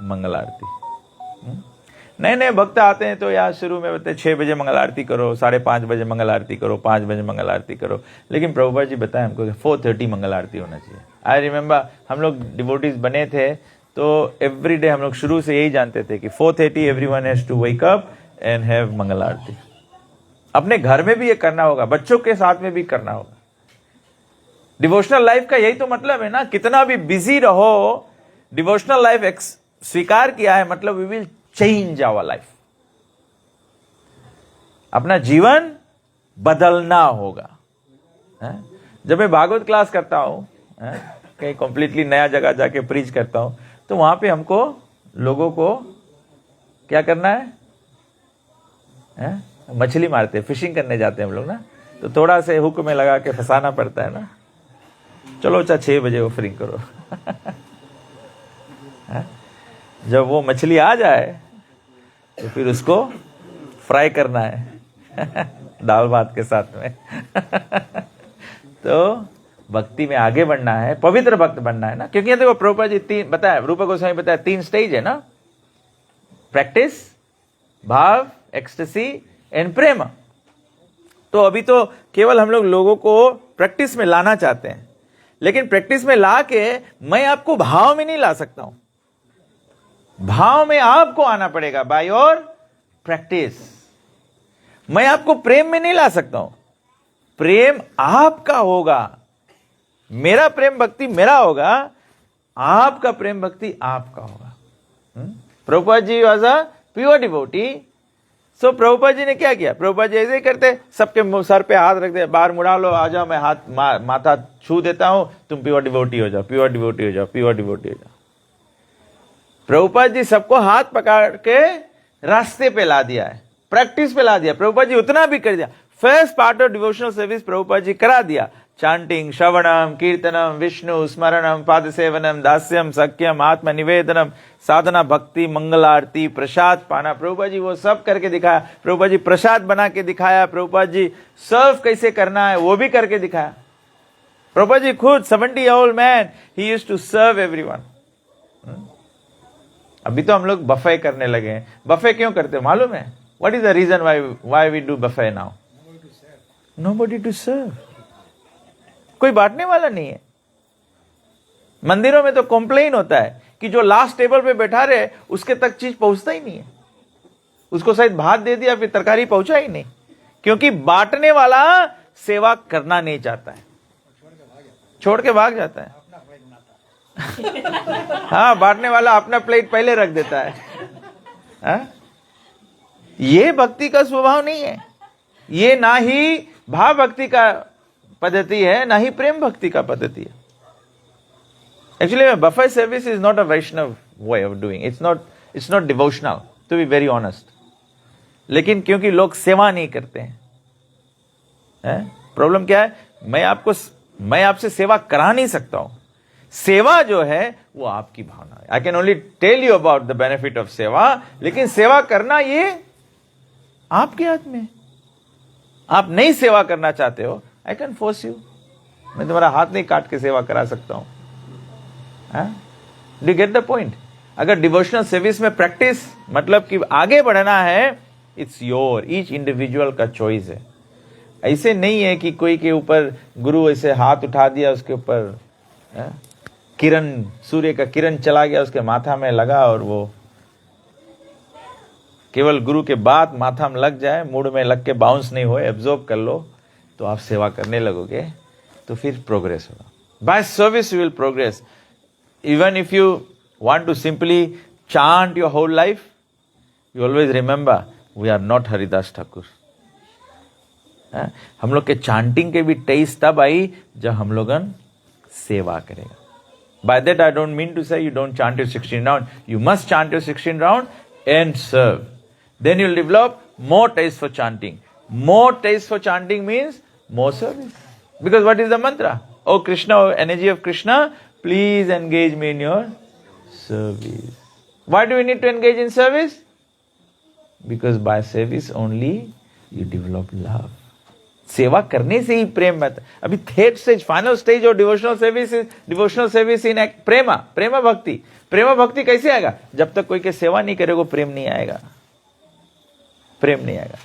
Mangal Aarti. नए नए भक्त आते हैं तो यार शुरू में बताए 6 बजे मंगल आरती करो, 5:30 बजे मंगल आरती करो, 5 बजे मंगल आरती करो। लेकिन प्रभुपाद जी बताए हमको 4:30 मंगल आरती होना चाहिए। आई रिमेम्बर हम लोग डिवोटीज बने थे तो एवरी डे हम लोग शुरू से यही जानते थे कि 4:30 everyone has to wake up and have Mangal Aarti. अपने घर में भी ये करना होगा, बच्चों के साथ में भी करना होगा। डिवोशनल लाइफ का यही तो मतलब है ना, कितना भी बिजी रहो, डिवोशनल लाइफ स्वीकार किया है मतलब we will change our life. अपना जीवन बदलना होगा। जब मैं भागवत क्लास करता हूं, कहीं कंप्लीटली नया जगह जाके प्रीच करता हूं, तो वहां पे हमको लोगों को क्या करना है? मछली मारते, फिशिंग करने जाते हैं हम लोग ना, तो थोड़ा से हुक में लगा के फंसाना पड़ता है ना। चलो अच्छा 6 बजे ऑफरिंग करो। जब वो मछली आ जाए तो फिर उसको फ्राई करना है दाल भात के साथ में। तो भक्ति में आगे बढ़ना है, पवित्र भक्त बनना है ना। क्योंकि देखो प्रभुपाद जी 3 बताया, रूपा गोस्वामी बताया 3 स्टेज है ना, प्रैक्टिस, भाव, एक्सटेसी एंड प्रेम। तो अभी तो केवल हम लोग लोगों को प्रैक्टिस में लाना चाहते हैं, लेकिन प्रैक्टिस में ला के मैं आपको भाव में नहीं ला सकता हूं। भाव में आपको आना पड़ेगा बाय योर प्रैक्टिस। मैं आपको प्रेम में नहीं ला सकता हूं, प्रेम आपका होगा। मेरा प्रेम भक्ति मेरा होगा, आपका प्रेम भक्ति आपका होगा। Prabhupada ji was a pure devotee, सो प्रभुपाद जी ने क्या किया? प्रभुपाद जी ऐसे ही करते, सबके सर पे हाथ रख दे, बाहर मुड़ा लो, आ जाओ, मैं हाथ माथा छू देता हूं, तुम प्योर डिवोटी हो जाओ, प्योर डिवोटी हो जाओ, प्योर डिवोटी हो जाओ। प्रभुपाद जी सबको हाथ पकड़ के रास्ते पे ला दिया है, प्रैक्टिस पे ला दिया। प्रभुपाद जी उतना भी कर दिया। First part of devotional service Prabhupada ji करा दिया। चांटिंग, श्रवणम, कीर्तनम, विष्णु स्मरणम, पाद सेवनम, दास्यम, सख्यम, आत्म निवेदनम, साधना, भक्ति, मंगल आरती, प्रसाद पाना। प्रभुपाद जी वो सब करके दिखाया। प्रभुपाद जी प्रसाद बना के दिखाया। प्रभुपाद जी सर्व कैसे करना है वो भी करके दिखाया। प्रभुपाद जी खुद 70-year-old man, he used to serve everyone. अभी तो हम लोग बफे करने लगे हैं। बफे क्यों करते हैं मालूम है? What is the reason why we do buffet now? Nobody to serve. कोई बांटने वाला नहीं है। मंदिरों में तो कंप्लेन होता है कि जो लास्ट टेबल पे बैठा रहे उसके तक चीज पहुंचता ही नहीं है। उसको शायद भात दे दिया, फिर तरकारी पहुंचा ही नहीं, क्योंकि बांटने वाला सेवा करना नहीं चाहता है, छोड़ के भाग जाता है। हाँ, बांटने वाला अपना प्लेट पहले रख देता है। हाँ? ये भक्ति का स्वभाव नहीं है। ये ना ही भाव भक्ति का पद्धति है, ना ही प्रेम भक्ति का पद्धति है। Actually, buffet service is not a Vaishnav way of doing. It's not devotional, to be very honest. लेकिन क्योंकि लोग सेवा नहीं करते हैं, प्रॉब्लम क्या है? मैं आपसे सेवा करा नहीं सकता हूं. सेवा जो है वो आपकी भावना है. I can only tell you about the benefit of seva, लेकिन सेवा करना ये आपके हाथ में. आप नहीं सेवा करना चाहते हो, आई कैन फोर्स यू. मैं तुम्हारा हाथ नहीं काट के सेवा करा सकता हूं. Do get the point? अगर डिवोशनल सर्विस में प्रैक्टिस मतलब कि आगे बढ़ना है, इट्स योर, ईच इंडिविजुअल का चॉइस है. ऐसे नहीं है कि कोई के ऊपर गुरु ऐसे हाथ उठा दिया, उसके ऊपर किरण, सूर्य का किरण चला गया, उसके माथा में लगा और वो केवल गुरु के बात माथा में लग जाए, मूड में लग के बाउंस नहीं हो, एब्जॉर्ब कर लो, तो आप सेवा करने लगोगे, तो फिर प्रोग्रेस होगा. By service you will progress. Even if you want to simply chant your whole life, you always remember we are not Haridas Thakur. हम लोग के चांटिंग के भी टेस्ट तब आई जब हम लोगन सेवा करेगा. By that I don't mean to say you don't chant your 16 round. You must chant your 16 round and serve. Then you'll develop more taste for chanting. More taste for chanting means more service. Because what is the mantra? Oh Krishna, oh energy of Krishna, please engage me in your service. Why do we need to engage in service? Because by service only you develop love. सेवा करने से ही प्रेम में. अभी थर्ड स्टेज, फाइनल स्टेज और डिवोशनल सर्विस इन प्रेमा भक्ति. प्रेमा भक्ति कैसे आएगा? जब तक कोई के सेवा नहीं करेगा प्रेम नहीं आएगा. प्रेम नहीं आएगा.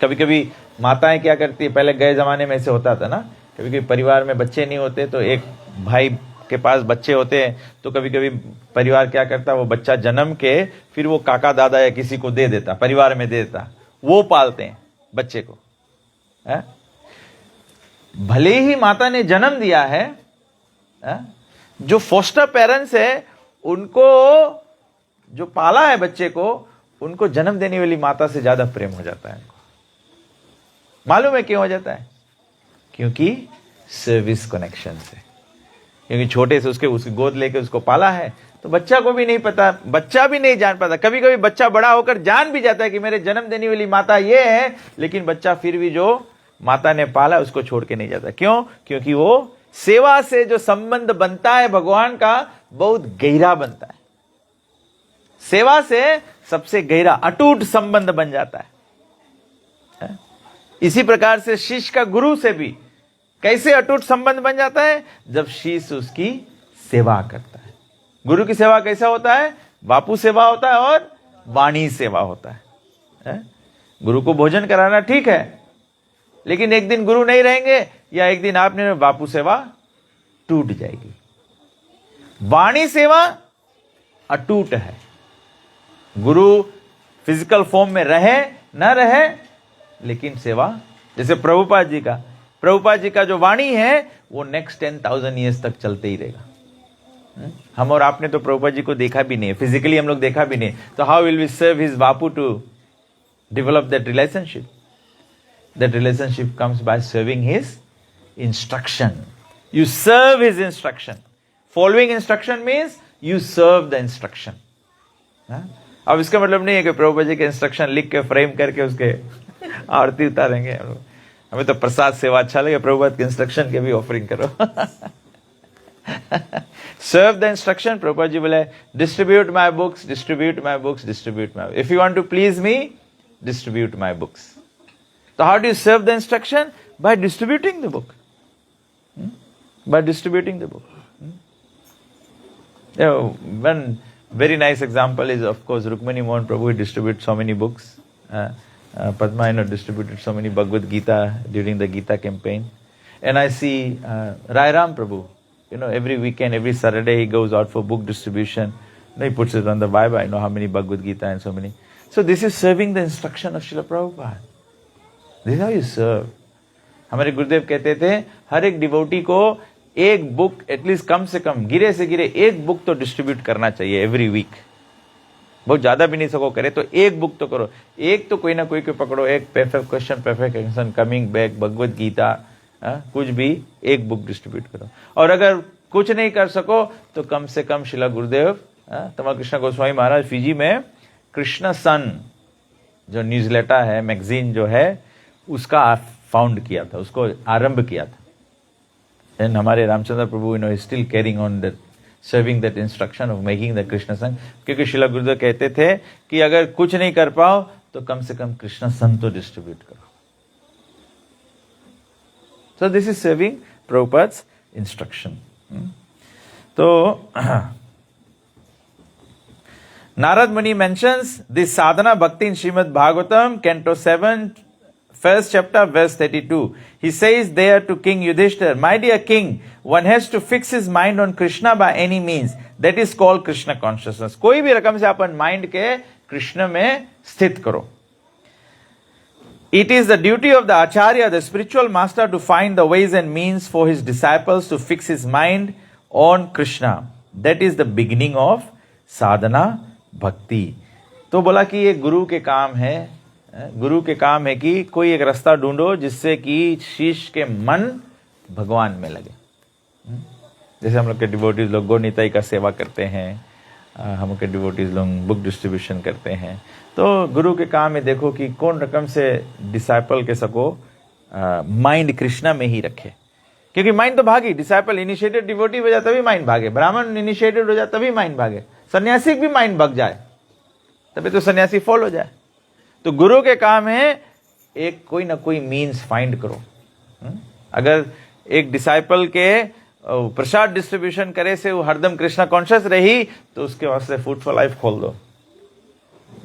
कभी कभी माताएं क्या करती है, पहले गए जमाने में ऐसे होता था ना, कभी कभी परिवार में बच्चे नहीं होते तो एक भाई के पास बच्चे होते हैं, तो कभी कभी परिवार क्या करता, वो बच्चा जन्म के फिर वो काका दादा या किसी को दे देता, परिवार में दे देता, वो पालते हैं बच्चे को. भले ही माता ने जन्म दिया है, जो फोस्टर पेरेंट्स है उनको, जो पाला है बच्चे को, उनको जन्म देने वाली माता से ज्यादा प्रेम हो जाता है. मालूम है क्यों हो जाता है? क्योंकि सर्विस कनेक्शन से. क्योंकि छोटे से उसकी गोद लेके उसको पाला है, तो बच्चा को भी नहीं पता, बच्चा भी नहीं जान पाता. कभी कभी बच्चा बड़ा होकर जान भी जाता है कि मेरे जन्म देने वाली माता ये है, लेकिन बच्चा फिर भी जो माता ने पाला उसको छोड़ के नहीं जाता. क्यों? क्योंकि वो सेवा से जो संबंध बनता है भगवान का, बहुत गहरा बनता है. सेवा से सबसे गहरा अटूट संबंध बन जाता है. इसी प्रकार से शिष्य का गुरु से भी कैसे अटूट संबंध बन जाता है? जब शिष्य उसकी सेवा करता है. गुरु की सेवा कैसा होता है? बापू सेवा होता है और वाणी सेवा होता है. गुरु को भोजन कराना ठीक है, लेकिन एक दिन गुरु नहीं रहेंगे या एक दिन आपने बापू सेवा टूट जाएगी. वाणी सेवा अटूट है. गुरु फिजिकल फॉर्म में रहे न रहे, लेकिन सेवा, जैसे प्रभुपाद जी का जो वाणी है वो नेक्स्ट 10,000 ईयर्स तक चलते ही रहेगा. हम और आपने तो प्रभुपाद जी को देखा भी नहीं, फिजिकली हम लोग देखा भी नहीं, तो how will we serve his Bapu to develop that relationship? That relationship comes by serving his instruction. You serve his instruction. Following instruction means you serve the instruction. अब इसका मतलब नहीं है कि प्रभुपाद जी के इंस्ट्रक्शन लिख के फ्रेम करके उसके आरती उतारेंगे. हमें तो प्रसाद सेवा अच्छा लगे, प्रभुपाद के इंस्ट्रक्शन के भी ऑफरिंग करो. Serve the instruction. Prabhupada ji बोले distribute my books, distribute my books, distribute my books. If you want to please me, distribute my books. So how do you serve the instruction? By distributing the book. By distributing the book. One very nice example is, of course, Rukmani Mohan Prabhu. He distributed so many books. Padma distributed so many Bhagavad Gita during the Gita campaign. And I see Rai Ram Prabhu. Every weekend, every Saturday, he goes out for book distribution. He puts it on the Bible. I know how many Bhagavad Gita and so many. So this is serving the instruction of Srila Prabhupada. This is how you serve. हमारे गुरुदेव कहते थे हर एक डिवोटी को एक बुक एटलीस्ट कम से कम गिरे से गिरे एक बुक तो डिस्ट्रीब्यूट करना चाहिए एवरी वीक. बहुत ज्यादा भी नहीं सको करे तो एक बुक तो करो. एक तो कोई ना कोई को पकड़ो, एक perfect question, perfect answer, coming back, Bhagavad Gita, कुछ भी एक बुक डिस्ट्रीब्यूट करो. और अगर कुछ नहीं कर सको तो कम से कम शिला गुरुदेव तमाल कृष्ण गोस्वामी महाराज फिजी में कृष्ण सन जो न्यूज़लेटर है, मैगजीन जो है, उसका फाउंड किया था, उसको आरंभ किया था। एंड हमारे Ramchandra Prabhu you know still carrying on that, serving that instruction of making the Krishna son, क्योंकि शिला गुरुदेव कहते थे कि अगर कुछ नहीं कर पाओ तो कम से कम कृष्ण सन तो डिस्ट्रीब्यूट करो। So this is serving Prabhupada's instruction. So Narad Muni mentions this sadhana bhakti in Srimad Bhagavatam, Canto 7, first chapter, verse 32. He says there to King Yudhishthir, my dear king, one has to fix his mind on Krishna by any means. That is called Krishna consciousness. कोई भी रकम से अपन माइंड के कृष्ण में स्थित करो. It is the duty of the Acharya, the spiritual master, to find the ways and means for his disciples to fix his mind on Krishna. That is the beginning of sadhana bhakti. तो बोला कि ये गुरु के काम है, गुरु के काम है कि कोई एक रास्ता ढूंढो जिससे कि शिष्य के मन भगवान में लगे. जैसे हम लोग के डिवोटीज लोग गौनिताई का सेवा करते हैं, हम लोग के डिवोटीज लोग बुक डिस्ट्रीब्यूशन करते हैं. तो गुरु के काम में देखो कि कौन रकम से डिसाइपल के सको माइंड कृष्णा में ही रखे, क्योंकि माइंड तो भागी. डिसाइपल इनिशिएटेड डिवोटी हो जाए तभी माइंड भागे, ब्राह्मण इनिशिएटेड हो जाए तभी माइंड भागे, सन्यासी भी माइंड भाग जाए तभी तो सन्यासी फॉल हो जाए. तो गुरु के काम है एक कोई ना कोई मीन्स फाइंड करो. अगर एक डिसाइपल के प्रसाद डिस्ट्रीब्यूशन करे से वो हरदम कृष्णा कॉन्शियस रही तो उसके वास्ते फूड फॉर लाइफ खोल दो,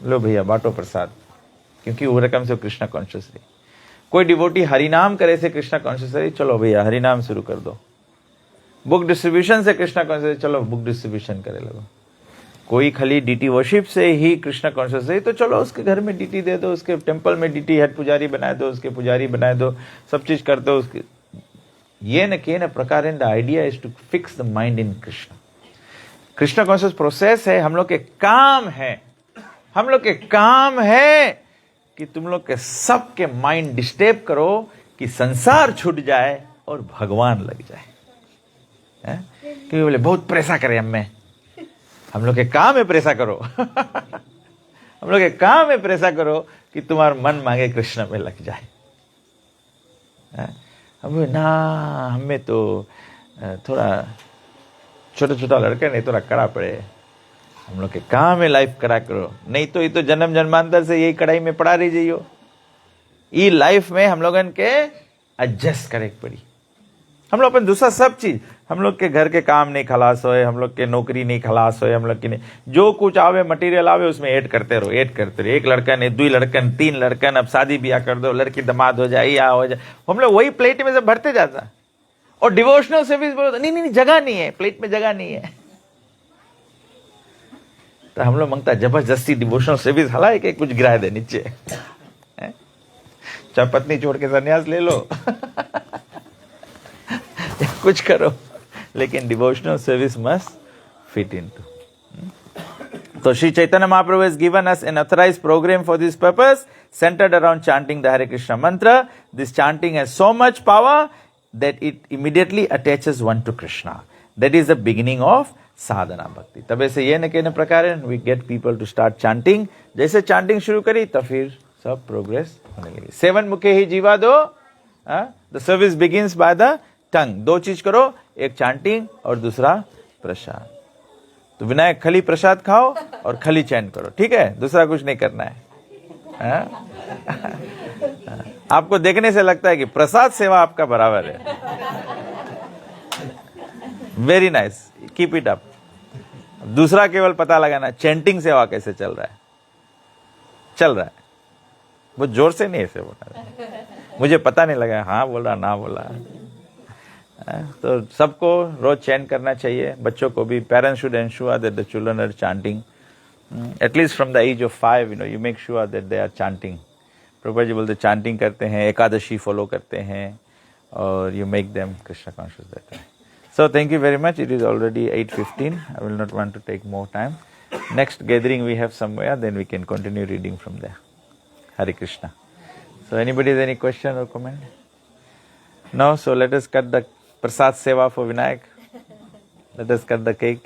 लो भैया बांटो प्रसाद, क्योंकि वो रकम से कृष्णा कॉन्शियस रही. कोई डिवोटी हरिनाम करे से कृष्णा कॉन्शियस रही, चलो भैया हरिनाम शुरू कर दो. बुक डिस्ट्रीब्यूशन से कृष्णा कॉन्शियस, चलो बुक डिस्ट्रीब्यूशन करे लगो. कोई खाली डीटी वर्शिप से ही कृष्णा कॉन्शियस रही तो चलो उसके घर में डीटी दे दो, उसके टेम्पल में डीटी हेड पुजारी बनाए दो, उसके पुजारी बनाए दो, सब चीज कर दो उसके. ये न के न प्रकार the idea is to fix the mind in Krishna. Krishna conscious process है, हम लोग के काम है, हम लोग के काम है कि तुम लोग के सबके माइंड डिस्टर्ब करो कि संसार छूट जाए और भगवान लग जाए. क्योंकि बोले बहुत प्रेसा करे हम लोग के काम है प्रेसा करो. हम लोग के काम है प्रेसा करो कि तुम्हारा मन मांगे कृष्ण में लग जाए. हमें तो थोड़ा छोटा छोटा लड़का नहीं थोड़ा कड़ा पड़े. हम लोग के काम है लाइफ करा करो, नहीं तो ये तो जन्म जन्मांतर से यही कड़ाई में पड़ा रही जाइयो. ये लाइफ में हम लोगन के एडजस्ट करे पड़ी. हम लोग अपन दूसरा सब चीज, हम लोग के घर के काम नहीं खलास होए, हम लोग के नौकरी नहीं खलास होए, हम लोग की नहीं जो कुछ आवे मटेरियल आवे उसमें ऐड करते रहो, ऐड करते रहो. एक लड़कन, दो लड़कन, तीन लड़कन, अब शादी ब्याह कर दो, लड़की दामाद हो जाए या हो जाए, हम लोग वही प्लेट में से भरते जाता. और डिवोशनल सर्विस बोलो नहीं जगह नहीं है, प्लेट में जगह नहीं है. तो हम लोग मांगता जबरदस्ती डिवोशनल सर्विस हलाए के कुछ गिरा दे नीचे. चाहे पत्नी छोड़ के सन्यास ले लो कुछ करो, लेकिन devotional service must fit into. So Sri Chaitanya Mahaprabhu has given us an authorized program for this purpose, centered around chanting the Hare Krishna mantra. This chanting has so much power that it immediately attaches one to Krishna. That is the beginning of sadhana bhakti. तब ऐसे ये न के न प्रकार we get people to start chanting. जैसे chanting शुरू करी तो फिर सब progress होने लगी. 7 मुखे ही जीवा दो. The service begins by the tongue. 2 चीज करो, एक chanting और दूसरा प्रसाद. तो विनायक खाली प्रसाद खाओ और खाली चैंट करो, ठीक है, दूसरा कुछ नहीं करना है. आपको देखने से लगता है कि प्रसाद सेवा आपका बराबर है. Very nice, keep it up. दूसरा केवल पता लगाना चैंटिंग सेवा कैसे चल रहा है. वो जोर से नहीं ऐसे बोला, मुझे पता नहीं लगा हाँ बोला ना बोला. तो सबको रोज चैंट करना चाहिए. बच्चों को भी, parents should ensure that the children are chanting at least from the age of 5. You make sure that they are chanting. Prabhupada ji बोलते चांटिंग करते हैं, एकादशी फॉलो करते हैं, और you make them Krishna conscious that way. So thank you very much. It is already 8:15. I will not want to take more time. Next gathering we have somewhere, then we can continue reading from there. Hare Krishna. So anybody has any question or comment? No? So let us cut the prasad seva for Vinayak. Let us cut the cake.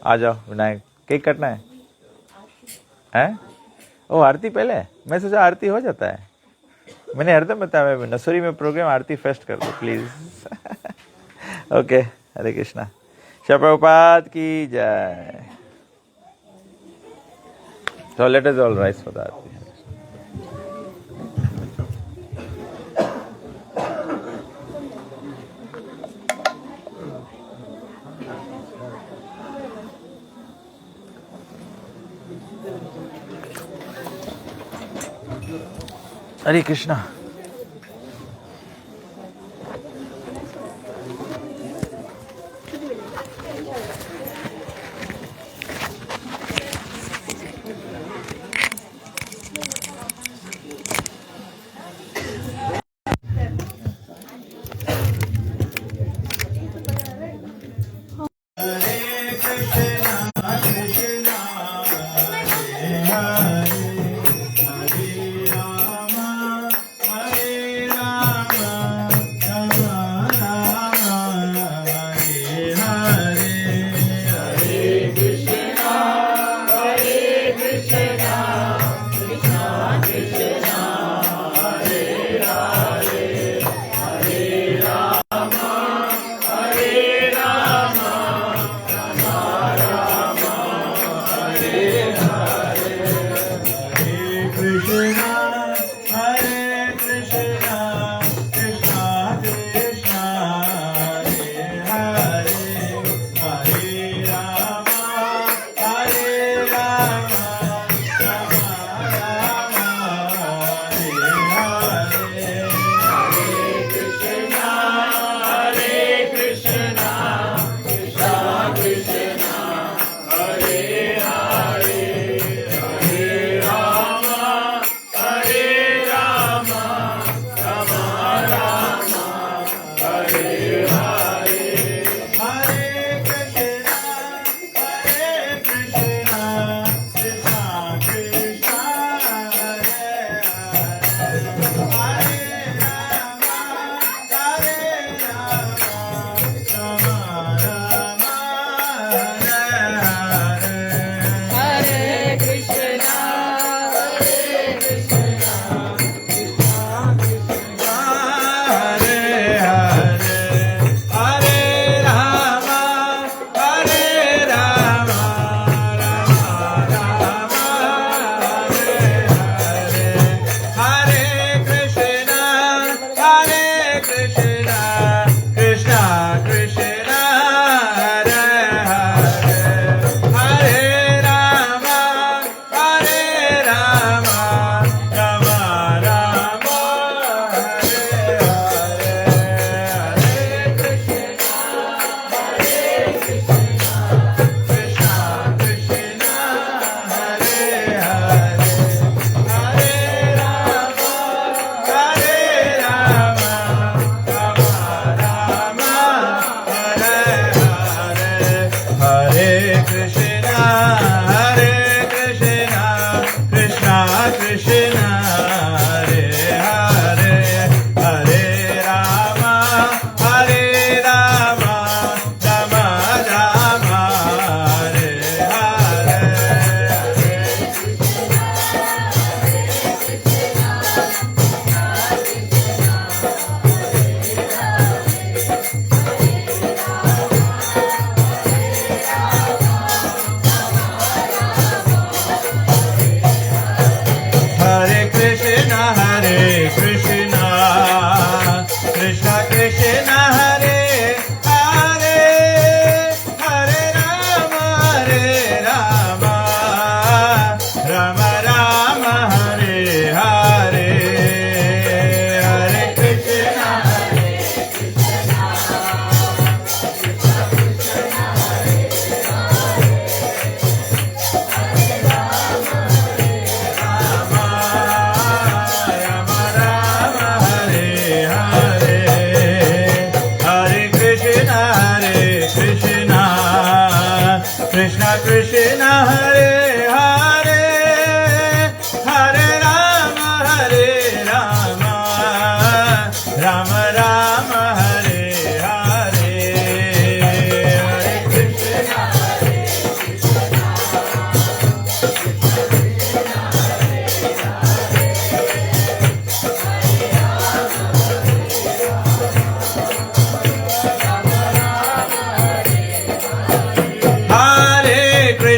आ जाओ विनायक, केक कटना है. हैं? ओ आरती पहले, मैं सोचा आरती हो जाता है. मैंने हरदम बताया, मैं नसोरी में प्रोग्राम आरती फेस्ट कर दो प्लीज. ओके, हरे कृष्णा. श्री प्रभुपाद की जय. So let us all rise for the Aarti. Hare Krishna.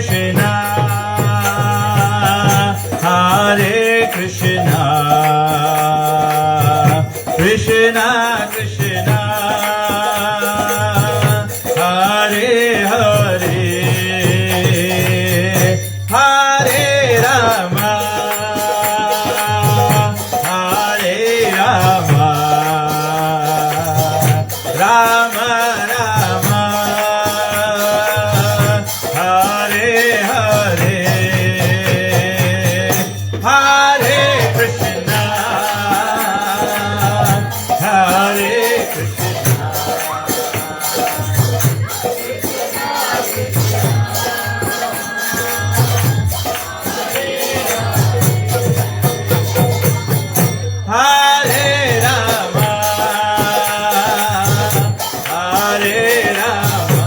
Krishna, Hare Krishna, Krishna Krishna, Hare Hare, Hare Rama, Hare Rama, Rama Rama, Hare Hare, Hare Krishna, Hare Krishna, Hare Rama, Hare Rama,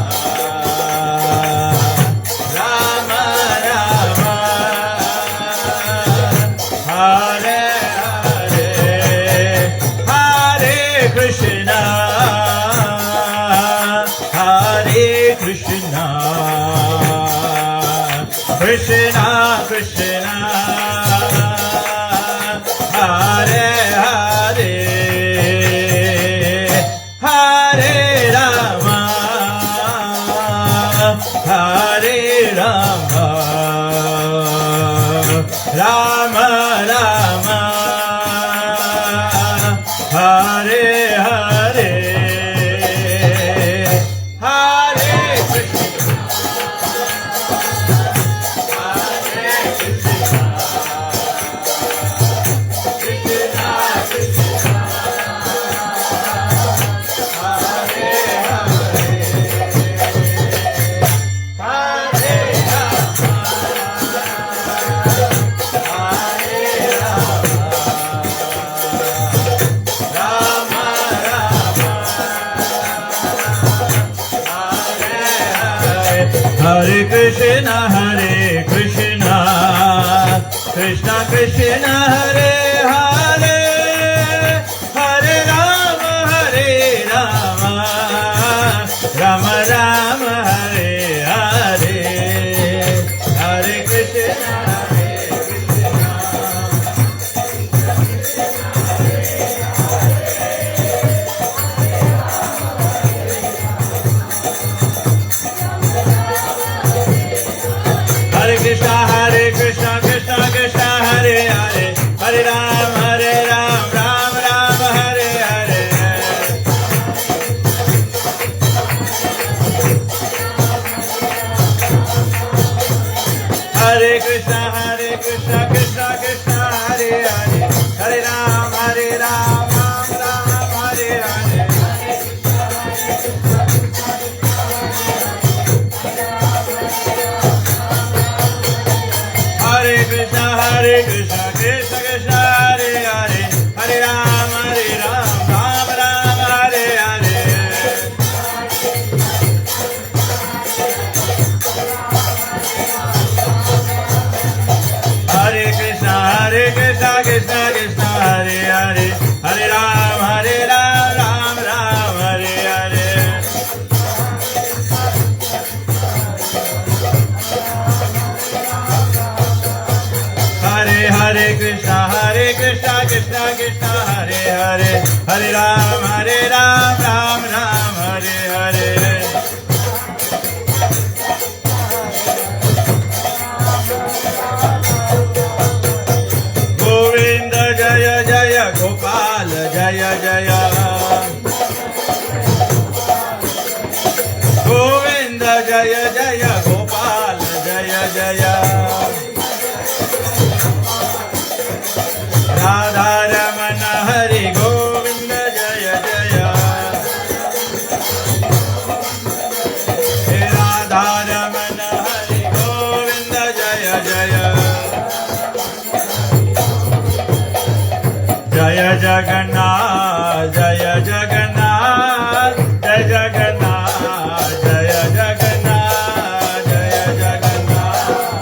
Rama Rama, Hare Hare, Hare Krishna, Hare Krishna, Krishna Krishna, Hare Hare, Hare Rama, Hare Rama, Rama Rama, Hare Hare, Hare Krishna, Hare Krishna, Krishna Krishna, Hare Hare, Hare Rama, Hare Rama, Rama Rama, Hare Hare, Hare Krishna, Hare Krishna, Krishna Krishna, Hare Hare, Hare Rama, Hare Rama, Rama Rama, Hare Hare, Hare Krishna, Hare Krishna, Hare Krishna, Hare Krishna, Krishna Krishna, Hare Hare, Hare Ram, Hare Ram, Ram Ram, Hare Hare, Hare Krishna, Hare Krishna, Krishna Krishna, Hare Hare, Hare Ram, Hare Ram, Ram Ram, Hare Hare, Hare Krishna, Hare Krishna, Krishna Krishna, Hare Hare, Hare Ram, Ram Ram, Hare Hare, Hare Krishna, Hare Krishna, Krishna Krishna, Hare Hare, Hare Ram, Ram Ram, Hare Hare, Hare Hare Krishna, Hare Krishna, Krishna Krishna, Hare Hare, Hare Ram, Ram Ram, Hare Hare, Govinda Jaya Jaya, Gopal Jaya Jaya, Govinda Jaya Jaya, Gopal Jaya Jaya, Radha Ramana Hari Govinda Jaya Jaya, He Radha Ramana Hari Govinda Jaya Jaya, Jaya Jagannath, Jaya Jagannath, Jaya Jagannath, Jaya Jagannath, Jaya Jagannath,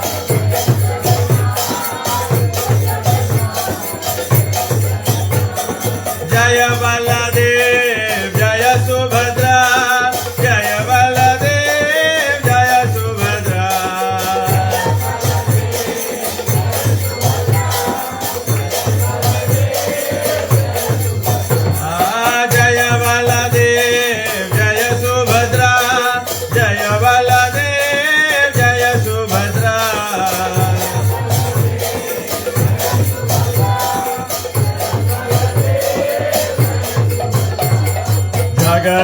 Jaya Baladev, Jaya Subhadra, Jaya Baladev, Jaya Subhadra,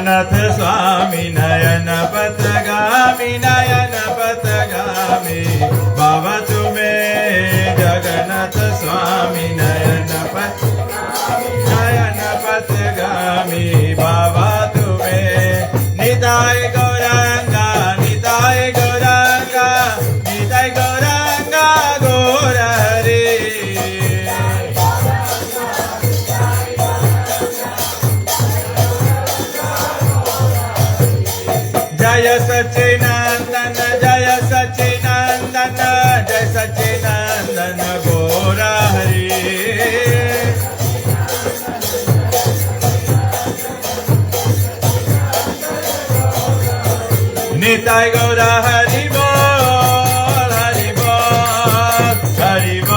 Jagannath स्वामी नयन पथगामी बाबा तुम्हें जगन्नाथ स्वामी नयन पथगामी बाबा तुम्हें निताय गौरांगा गौर हरे जय सच्चिदानंद जय सच्चिदानंद गौर हरि निताय गौर हरि बोल गौर हरि बोल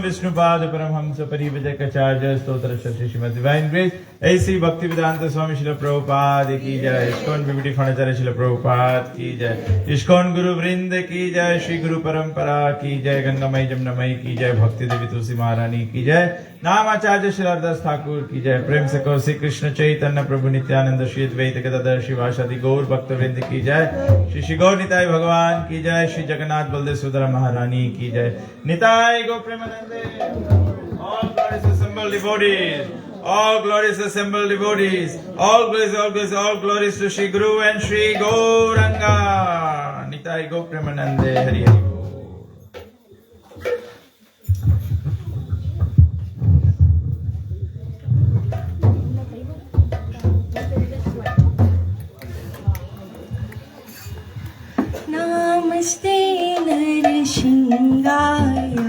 विष्णुपाद परमहंस परिव्रजकाचार्य स्तोत्र श्रीमद् डिवाइन ग्रेस ऐसी भक्ति वेदांत स्वामी श्रील प्रभुपाद की जय। ISKCON BBT foundation Srila Prabhupada की जय। इस्कॉन गुरु वृंद की जय। श्री गुरु परंपरा की जय। गंगामयी जमुनामयी की जय। भक्ति देवी तुलसी महारानी की जय। नामाचार्य श्री हरदास ठाकुर की जय। प्रेम से कहो श्री कृष्ण चैतन्य प्रभु नित्यानंद श्री अद्वैत गदाधर शिवासादि गौर भक्त वृंद की जय। श्री गौर निताय भगवान की जय। श्री जगन्नाथ बलदेव सुभद्रा महारानी की जय। निताय गौ प्रेमानंदे। All glorious assembled devotees, all glorious assembled devotees, all glories to Shri Guru and Shri Gauranga. Nitai Go Premanande Hari Hari. Namaste Narashingaya.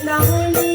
Lali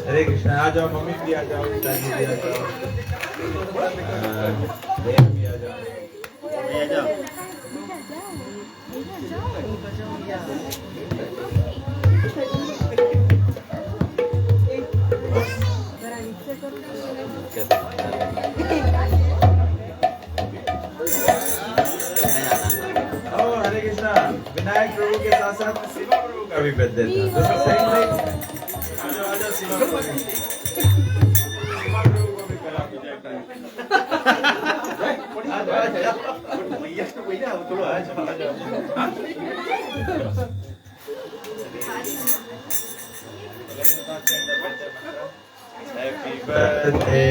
हरे कृष्णा। आ जाओ, मम्मी भी आ जाओ, दादी भी आ जाओ, भैया भी आ जाओ। हरे कृष्णा। विनायक प्रभु के साथ साथ शिवा प्रभु का भी बर्थडे था। दोनों साइड में आजा शिवा प्रभु को भी करा पूजा टाइम। आजा भैया तो भैया थोड़ा आजा। Happy birthday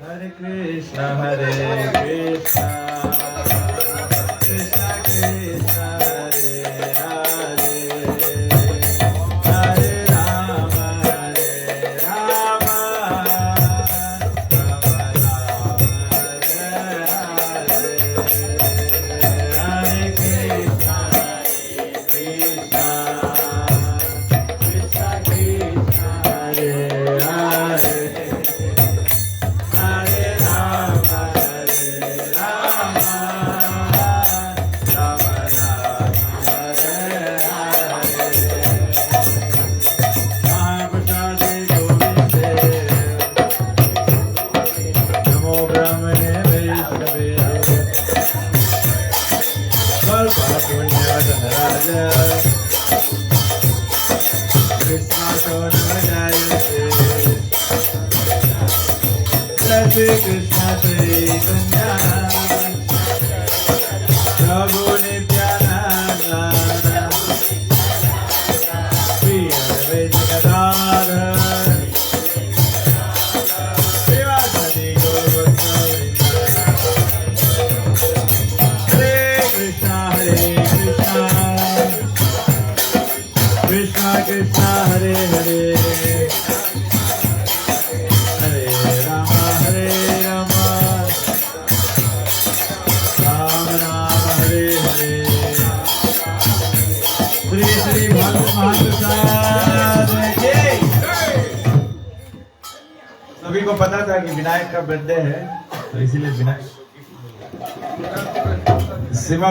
Hare Krishna, Hare Krishna, Krishna Krishna, Hare Hare, Hare Rama, Hare Rama, Rama Rama, Hare Hare, Hare Krishna, Krishna Krishna, Hare Hare. Krishna Chaitanya Prabhu Nityananda Shri Advaita Gadadhara Srivasadi Gauravaita Hare Krishna Krishna Krishna Hare Hare सभी को पता था कि विनायक का बर्थडे है, तो इसीलिए विनायक शिवा